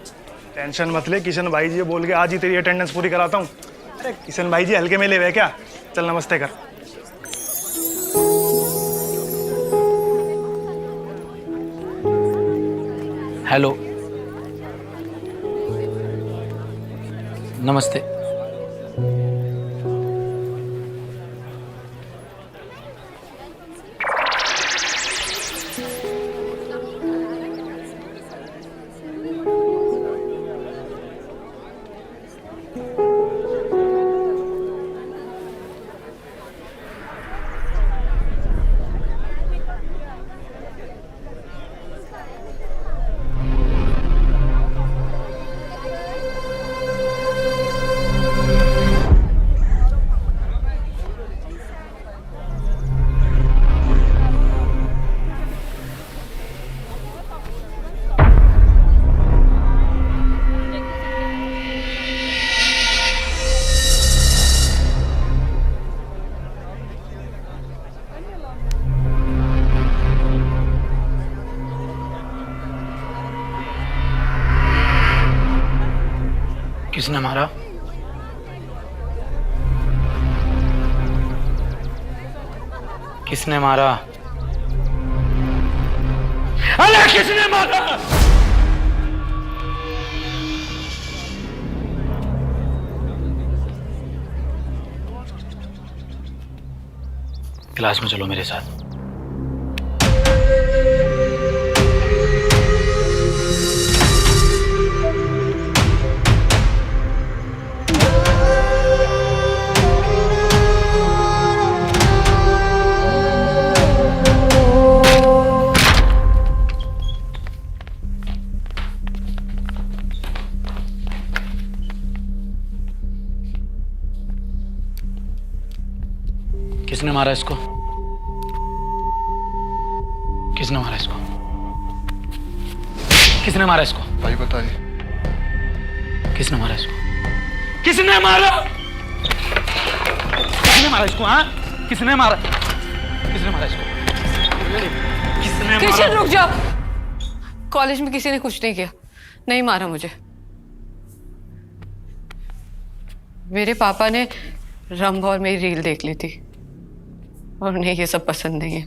टेंशन मत ले, किशन भाई जी बोल के आज ही तेरी अटेंडेंस पूरी कराता हूँ। अरे किशन भाई जी हल्के में ले हुए क्या? चल नमस्ते कर। हेलो, नमस्ते। किसने मारा? किसने मारा? अरे किसने मारा? क्लास में चलो मेरे साथ। किसने मारा इसको? किसने मारा इसको? किसने मारा इसको? भाई बताइए। किसने मारा इसको? किसने मारा? किसने मारा इसको? हाँ, किसने मारा? किसने मारा इसको? किसने मारा? किशन रुक जाओ। कॉलेज में किसी ने कुछ नहीं किया, नहीं मारा मुझे। मेरे पापा ने रंभ और मेरी रील देख ली थी और उन्हें ये सब पसंद नहीं है।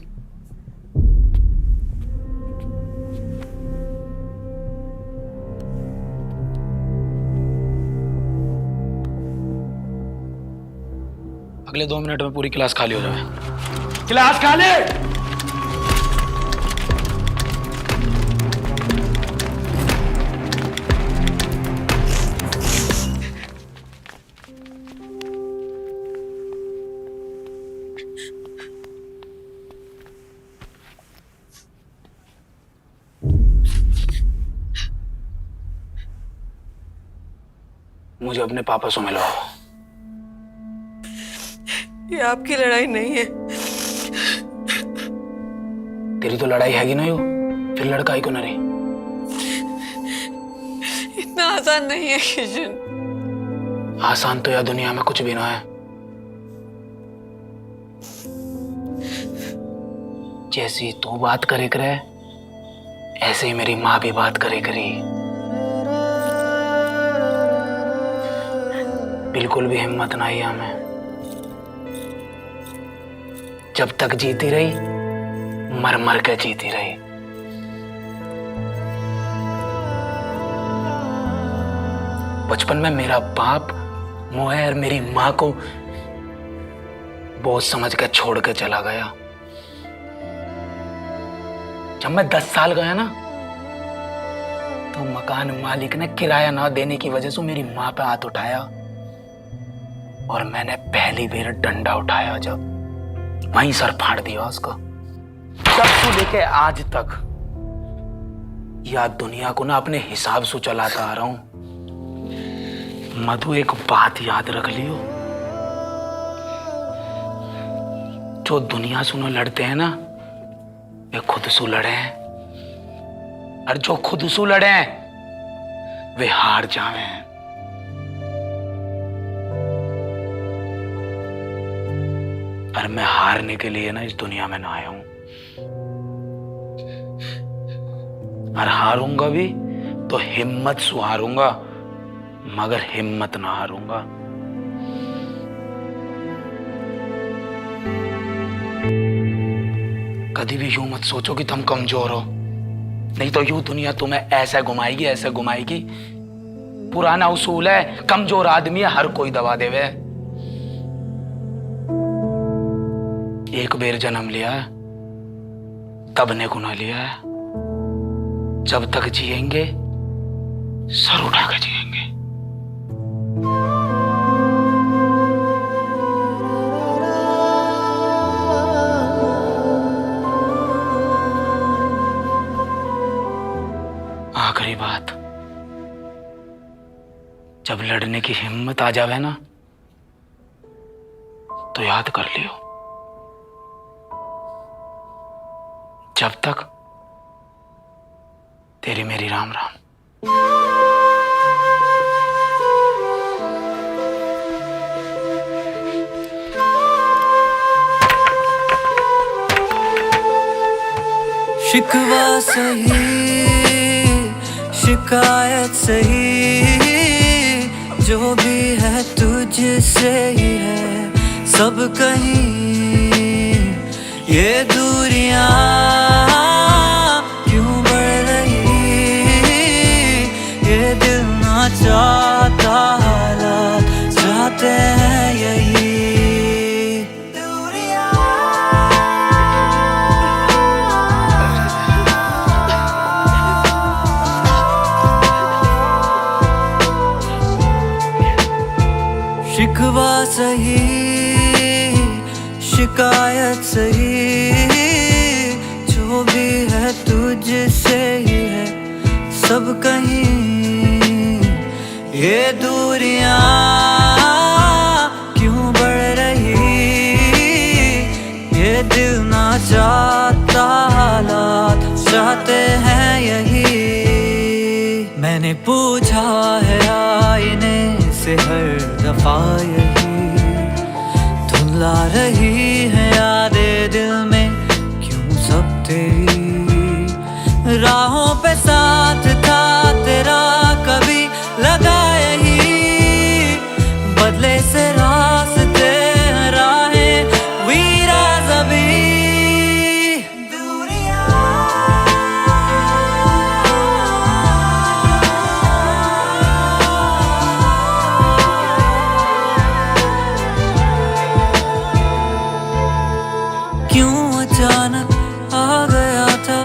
अगले 2 मिनट में पूरी क्लास खाली हो जाए। क्लास खाली। मुझे अपने पापा से मिलवाओ। ये आपकी लड़ाई नहीं है। तेरी तो लड़ाई हैगी नहीं हो, फिर लड़काई को न रही। इतना आसान नहीं है किशन। आसान तो यह दुनिया में कुछ भी ना है। जैसी तू बात करे करे, ऐसे ही मेरी माँ भी बात करे करी। बिल्कुल भी हिम्मत नहीं है हमें। जब तक जीती रही, मर मर के जीती रही। बचपन में मेरा बाप मोहर मेरी माँ को बोझ समझ कर छोड़ के चला गया। जब मैं 10 साल गया ना, तो मकान मालिक ने किराया ना देने की वजह से मेरी माँ पे हाथ उठाया और मैंने पहली बार डंडा उठाया जब वहीं सर फाड़ दिया उसका। तब से लेके आज तक या दुनिया को ना अपने हिसाब से चलाता आ रहा हूं। मधु, एक बात याद रख लियो, जो दुनिया सुनो लड़ते हैं ना, वे खुद से लड़े हैं, और जो खुद से लड़े हैं वे हार जावे हैं। और मैं हारने के लिए ना इस दुनिया में ना आया हूं, और हारूंगा भी तो हिम्मत से हारूंगा, मगर हिम्मत ना हारूंगा। कभी भी यूं मत सोचो कि तुम कमजोर हो, नहीं तो यूं दुनिया तुम्हें ऐसे घुमाएगी, ऐसे घुमाएगी। पुराना उसूल है, कमजोर आदमी हर कोई दबा देवे। एक बेर जन्म लिया है, तब ने गुना लिया है। जब तक जिएंगे सर उठा के जिएंगे। आखिरी बात, जब लड़ने की हिम्मत आ जावे ना, तो याद कर लियो, जब तक तेरी मेरी राम राम। शिकवा सही शिकायत सही, जो भी है तुझसे ही है सब कहीं। ये दूरियां क्यों बढ़ रही, ये दिल ना चाहता, हालात चाहते हैं यही। शिकवा सही शिकायत सही, जो भी है तुझसे ही है सब कहीं। ये दूरियां क्यों बढ़ रही, ये दिल ना चाहता, हालात चाहते हैं यही। मैंने पूछा है आईने से हर दफा यही, धुंधला रही है यादें दिल में क्यों सब तेरी। राहों पे साथ था तेरा कभी लगा यही, बदले से रास्ते राहें वीरा ज़बी। अचानक आ गया था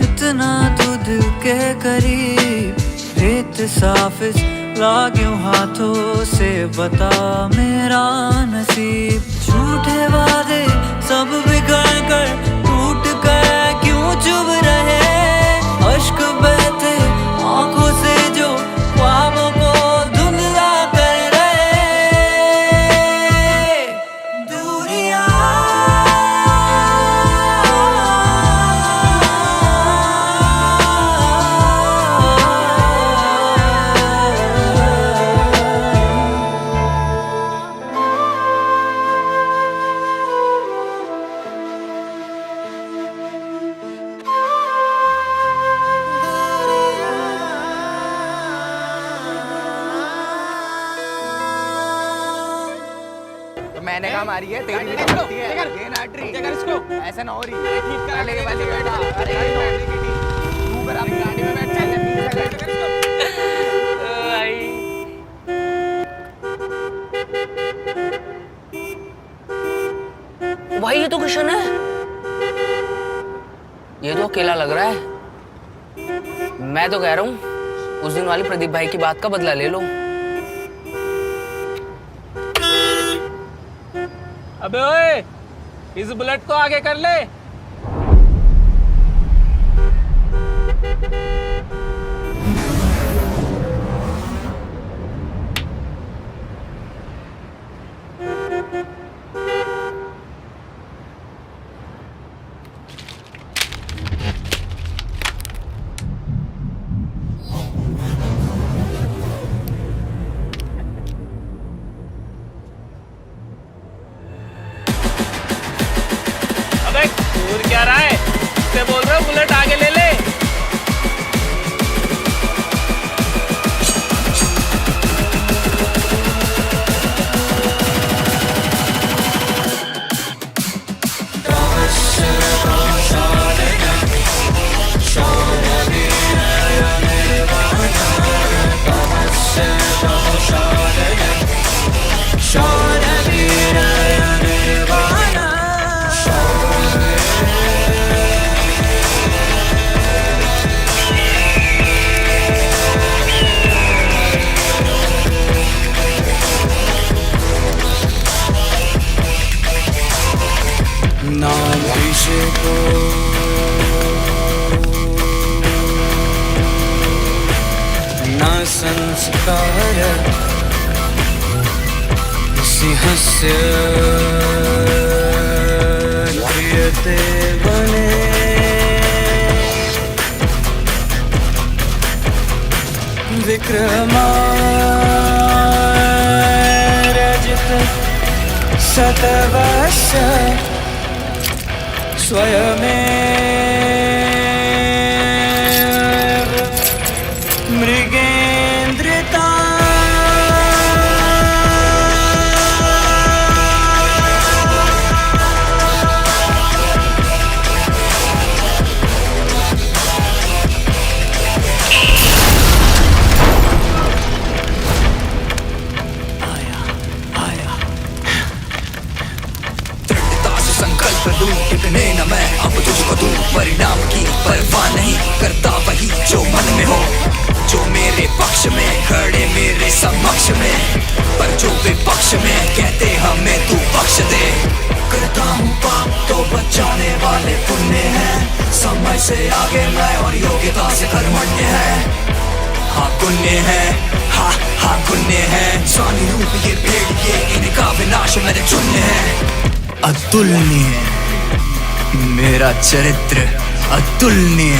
इतना तू दिल के करीब, रेत साफिज लागे हाथों से बता मेरा नसीब। झूठे वादे सब बिगड़ कर टूट गए क्यों चुभ रहे, अश्क बहते आंखों से जो ख्वाबों को धुंधला कर रहे। दूरियां मैंने कहा मारी है, तेरी भी गलती है। ये नाटरी इसको ऐसे ना हो रही, ठीक कर ले वाली बेटा। अरे तू बराबर अपनी गाड़ी में बैठ चल, तो किशन है। ये तो अकेला लग रहा है। मैं तो कह रहा हूँ उस दिन वाली प्रदीप भाई की बात का बदला ले लो। अबे ओए, इस बुलेट को आगे कर ले। दूर क्या रहा है? इससे बोल रहा हूँ बुलेट आगे ले ले। ना पीछे को ना संस्कार किसी हस्य प्रियते बने विक्रमार्जित शतवर्ष स्वयमेव मृगेन्द्रिता टिकने न मैं अब तुझको दूं, परिणाम की परवाह नहीं करता वही जो मन में हो, जो मेरे पक्ष में खड़े मेरे समक्ष में, पर जो विपक्ष में कहते हमें तू बख्श दे। करता हूँ पाप तो बचाने वाले पुण्य हैं, समय से आगे मैं और योग्यता से कर्मण्य है। हाँ पुण्य है, हाँ हाँ पुण्य है, स्वामी रूप ये भेड़िए इनका विनाश मेरे चुन्य है। अतुलनीय मेरा चरित्र अतुलनीय,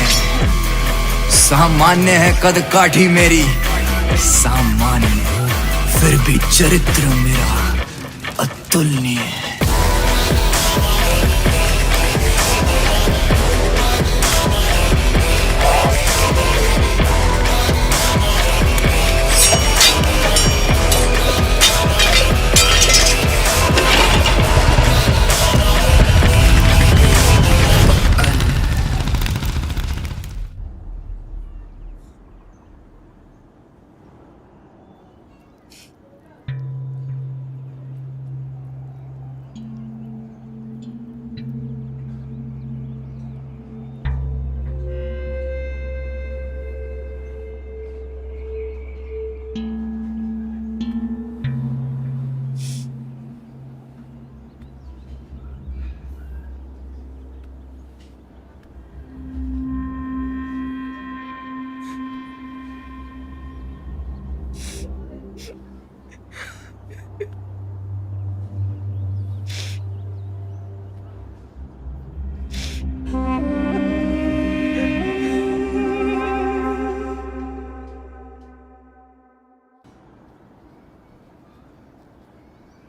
सामान्य है कद काठी मेरी सामान्य, फिर भी चरित्र मेरा अतुलनीय।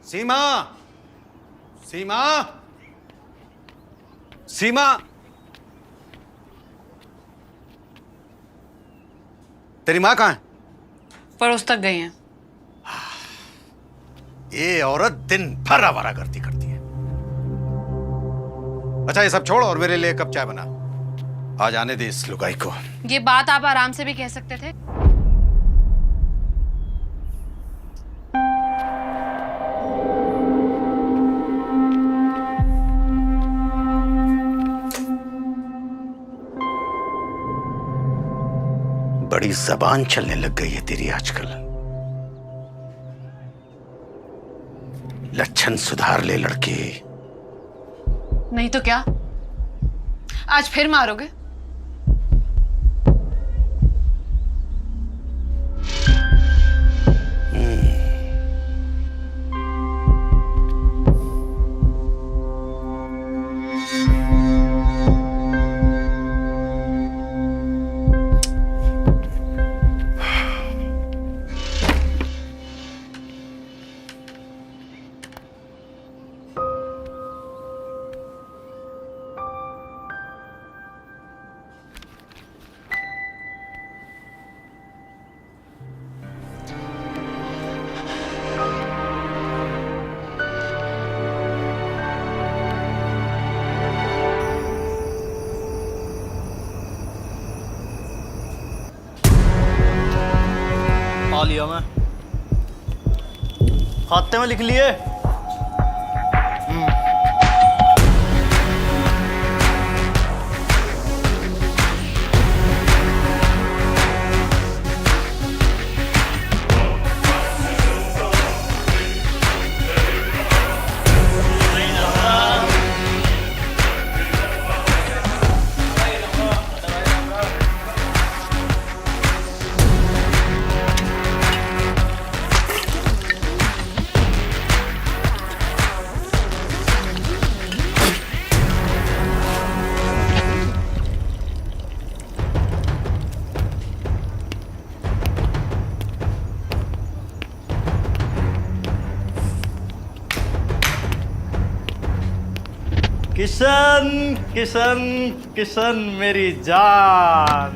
सीमा, सीमा, सीमा, तेरी माँ कहाँ है? पड़ोस तक गई हैं। ये औरत दिन भर आवारा करती है। अच्छा ये सब छोड़ और मेरे लिए एक कप चाय बना। आज आने दे इस लुगाई को। ये बात आप आराम से भी कह सकते थे। बड़ी जबान चलने लग गई है तेरी आजकल। लक्षण सुधार ले लड़के। नहीं तो क्या, आज फिर मारोगे? पा लिया मैं, खाते में लिख लिए। किशन किशन किशन मेरी जान।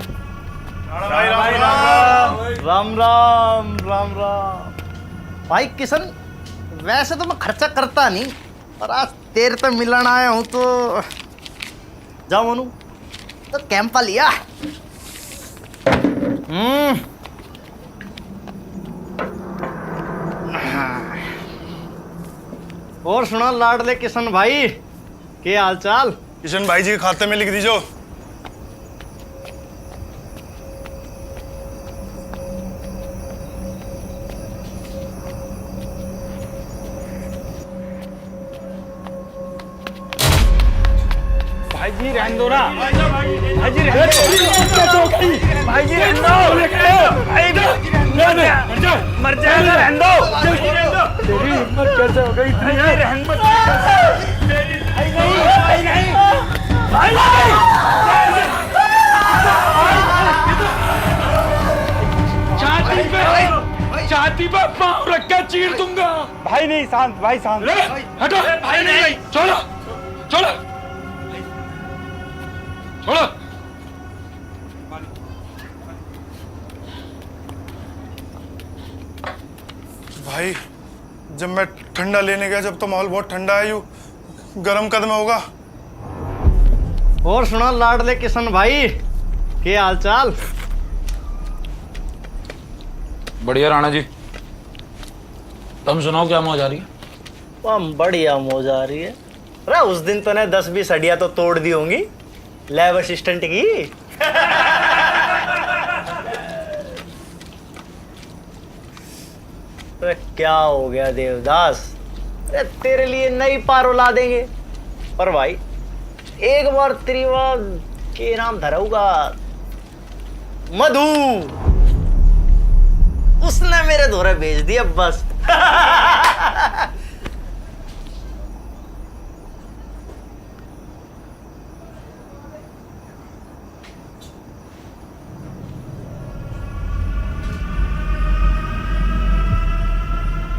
भाई राम राम राम राम राम। भाई किशन, वैसे तो मैं खर्चा करता नहीं, पर आज तेरे पे मिलन आया हूँ तो जाओ मनु, तो कैंपा लिया। और सुना लाडले किशन भाई, क्या हाल चाल? किशन भाई जी के खाते में लिख दीजिए। भाई जी रहने दो ना, भाई जी रहने दो, भाई जी रहने दो, मर जाएगा, रहने दो। तेरी हिम्मत कैसे हो गई? रहने दो, छाती पे पाँव रख के चीर दूंगा। भाई नहीं, शांत भाई, शांत। हटो, भाई नहीं, छोड़ो छोड़ो छोड़ो। भाई जब मैं ठंडा लेने गया, जब तो माहौल बहुत ठंडा है, यूं गरम कद में होगा। और सुना लाडले किशन भाई, क्या हाल चाल? बढ़िया राणा जी, तुम सुनाओ क्या मौज आ रही है? बढ़िया मौज आ रही है। अरे उस दिन तो ने 10-20 हड्डियां तो तोड़ दी होंगी लैब असिस्टेंट की। अरे क्या हो गया देवदास, अरे तेरे लिए नई पारो ला देंगे, पर भाई एक बार त्रिवा के नाम धराऊगा मधु, उसने मेरे धोरे भेज दिया बस।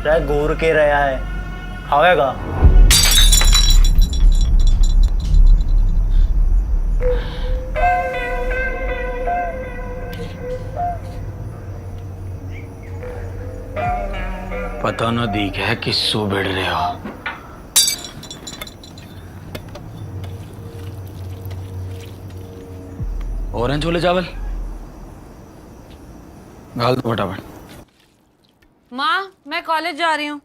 चाहे घूर के रहा है, खावेगा। पता न दी है किसो भिड़ रहे हो। और हैं छोले चावल? गाल दो फटाफट। माँ, मैं कॉलेज जा रही हूँ।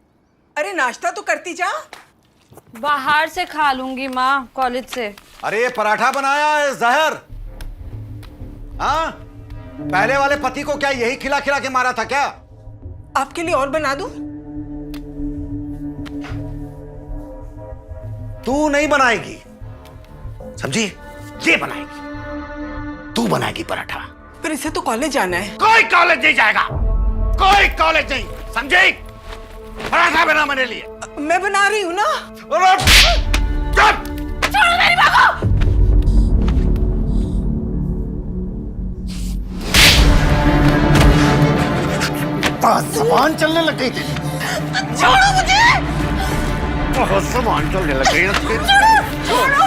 अरे नाश्ता तो करती जा। बाहर से खा लूंगी माँ, कॉलेज से। अरे ये पराठा बनाया है जहर। हाँ, पहले वाले पति को क्या यही खिला खिला के मारा था क्या? आपके लिए और बना दूं? तू नहीं बनाएगी, समझी? ये बनाएगी, तू बनाएगी पराठा। पर इसे तो कॉलेज जाना है। कोई कॉलेज नहीं जाएगा, कोई कॉलेज नहीं, समझी? पराठा बना मेरे लिए। मैं बना रही हूं ना। छोड़ो मेरी मां को। जबान चलने लग गई थी। छोड़ो मुझे। बहुत जबान चलने लग गई। छोड़ो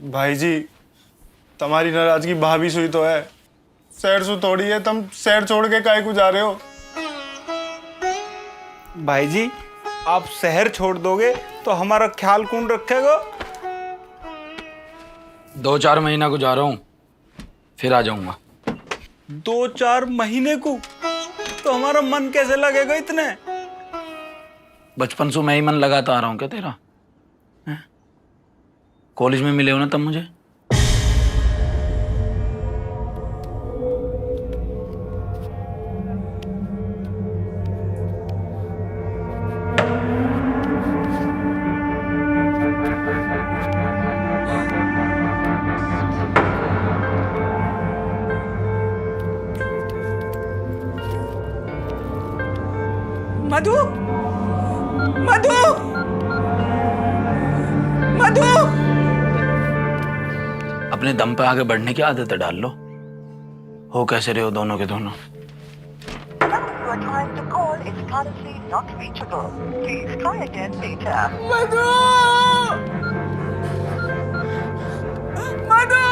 भाई जी, तुम्हारी नाराजगी भाभी सुई तो है, शहर सु थोड़ी है। तुम शहर छोड़ के काहे को जा रहे हो? भाई जी, आप शहर छोड़ दोगे तो हमारा ख्याल कौन रखेगा? 2-4 महीना को जा रहा हूँ, फिर आ जाऊंगा। 2-4 महीने को? तो हमारा मन कैसे लगेगा इतने? बचपन से मैं ही मन लगाता आ रहा हूँ क्या तेरा? कॉलेज में मिले हो ना तब मुझे। मधु, मधु, मधु। अपने दम पे आगे बढ़ने की आदत डाल लो। हो कैसे रहे हो दोनों के दोनों? मधु, मधु।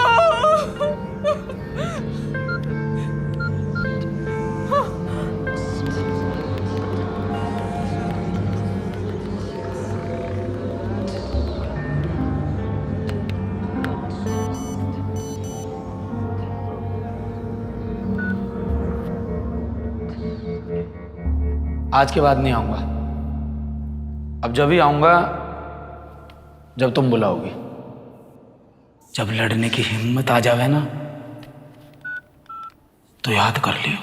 आज के बाद नहीं आऊंगा। अब जब ही आऊंगा जब तुम बुलाओगे। जब लड़ने की हिम्मत आ जावे ना तो याद कर लियो।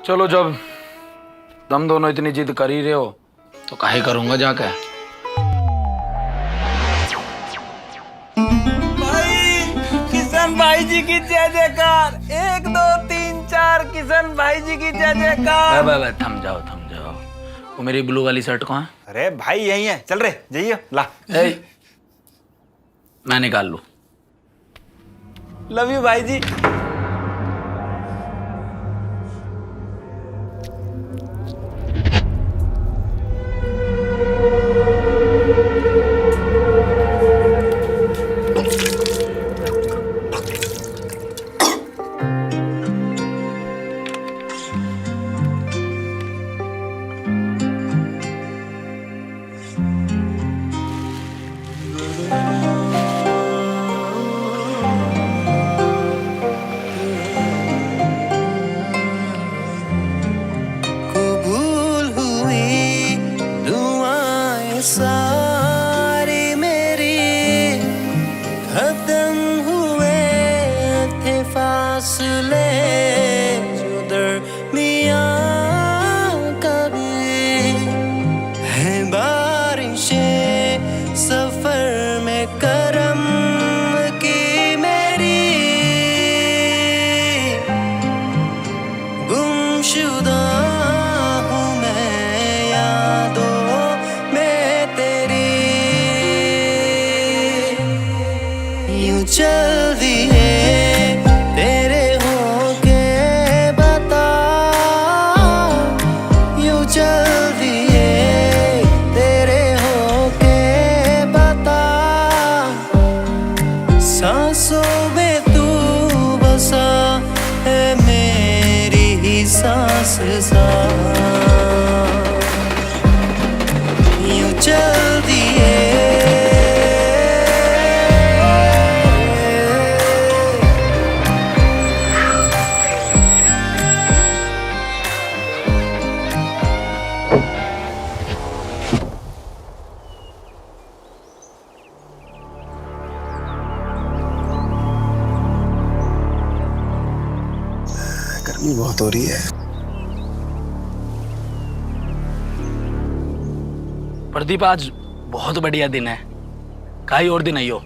चलो, जब तुम दोनों इतनी जिद कर ही रहे हो तो काहे करूंगा जाके। किशन भाई जी की जय जयकार। 1 2 3 4 किशन भाई जी की जय जयकार। थम जाओ थम जाओ। वो मेरी ब्लू वाली शर्ट कहाँ है? अरे भाई यही है, चल रहे जाइए। ला मैं निकाल लूं। लव यू भाई जी। सारी मेरी खत्म हुए थे फासले जो दरमियां कभी है बारिशें सफर में करम की मेरी गुमशुदा हूँ मैं यादों में तेरी। गर्मी बहुत हो रही है। प्रदीप आज बहुत बढ़िया दिन है, काई और दिन आइयो।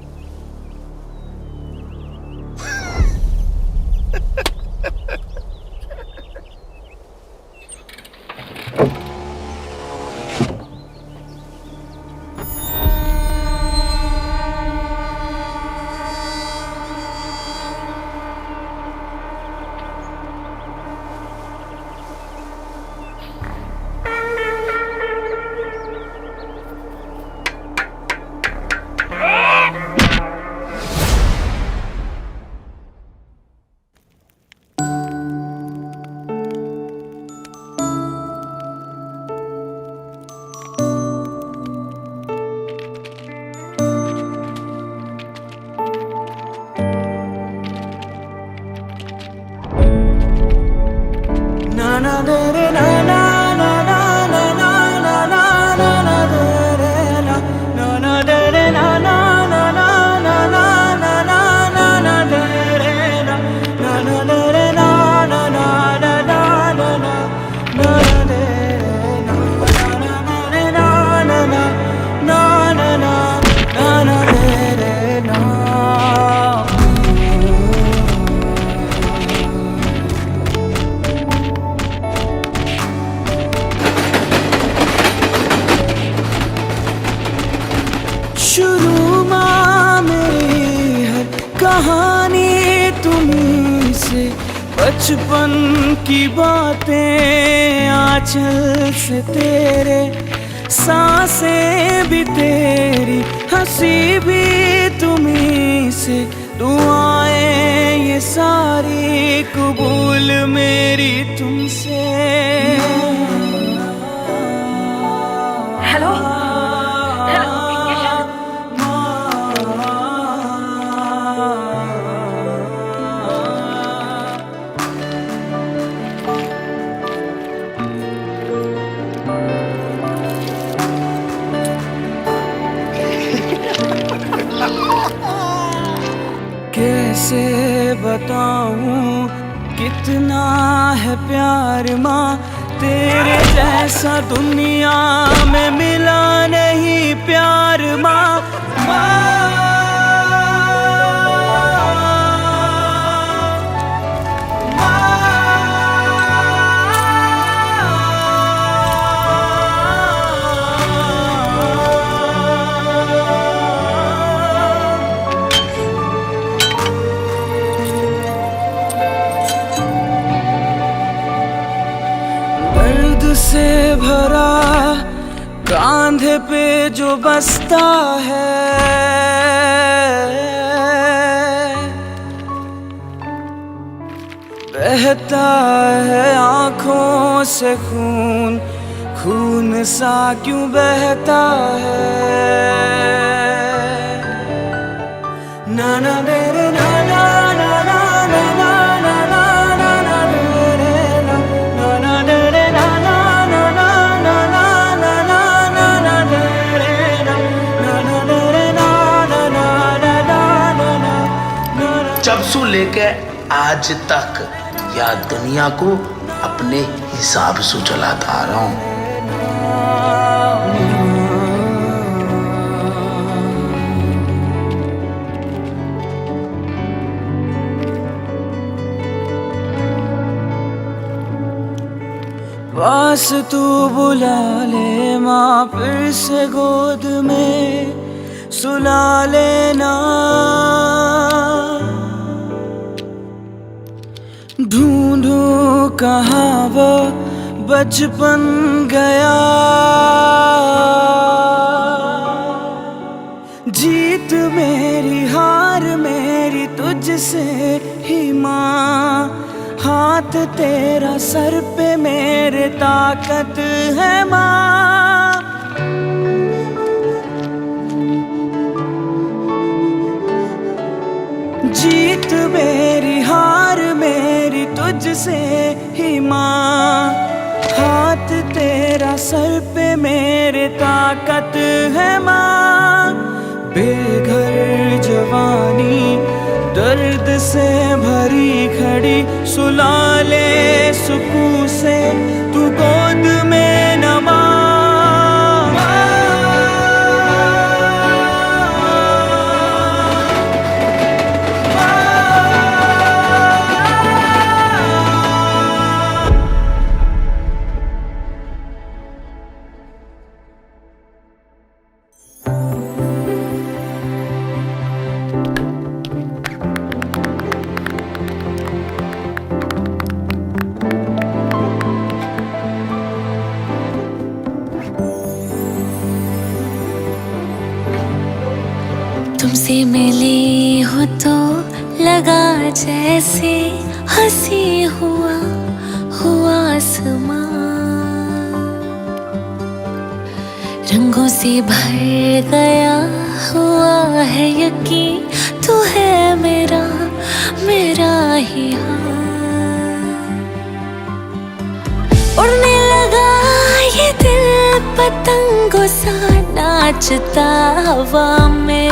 शुरू माँ मेरी हर कहानी तुम्हीं से, बचपन की बातें आंचल से तेरे, सांसें भी तेरी, हंसी भी तुम्हीं से, दुआएं ये सारी कबूल मेरी तुमसे। हेलो कैसे बताऊं कितना है प्यार माँ, तेरे जैसा दुनिया में मिला नहीं प्यार माँ। दर्द से भरा कांधे पे जो बसता है, बहता है आंखों से खून, खून सा क्यों बहता है। ना ना दे रे ना ना ना ना ना ना ना ना ना दे रे ना ना दे रे ना ना ना ना ना ना ना ना दे रे ना ना दे रे ना ना ना ना ना। जब से लेके आज तक या दुनिया को अपने हिसाब से चलाता आ रहा हूँ। पास तू बुला ले माँ, फिर से गोद में सुला लेना। ढूंढूं कहाँ वो बचपन गया, जीत मेरी हार मेरी तुझसे ही माँ, हाथ तेरा सर पे मेरे ताकत है माँ। जीत मेरी हार मेरी तुझसे ही माँ, हाथ तेरा सर पे मेरे ताकत है माँ। बेघर जवानी दर्द से भरी घड़ी सुला ले सुकून से तू गोद में नमा। तुमसे मिली हो तो लगा जैसे हंसी हुआ आसमां, रंगों से भर गया हुआ है यकीन तू है मेरा ही हाथ। उड़ने लगा ये दिल पतंगों सा नाचता हवा में,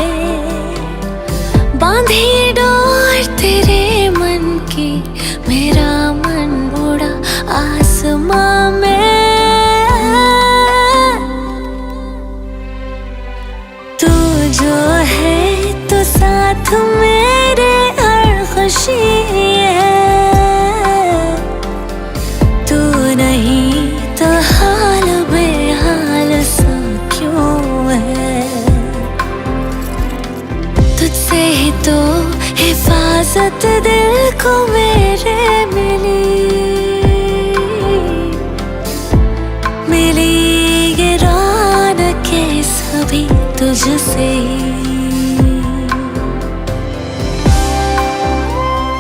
बांधी डोर तेरे मन की मेरा मन उड़ा आसमां में। तू जो है तो साथ मेरे हर खुशी है, तू नहीं तो हाल बेहाल सा क्यों है। तुझसे ही तो हिफाजत दिल को मेरे मिली ये रौनके सभी तुझसे।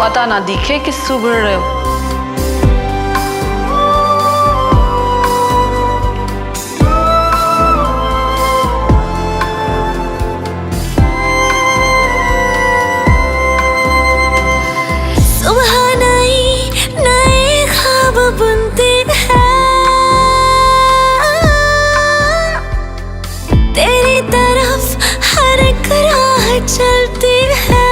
पता ना दिखे किस सुबह रहे हो। चलती है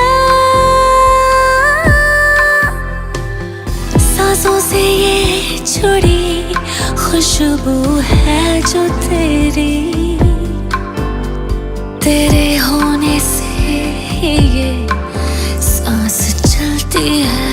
सांसों से ये जुड़ी खुशबू है जो तेरे होने से ये सांस चलती है।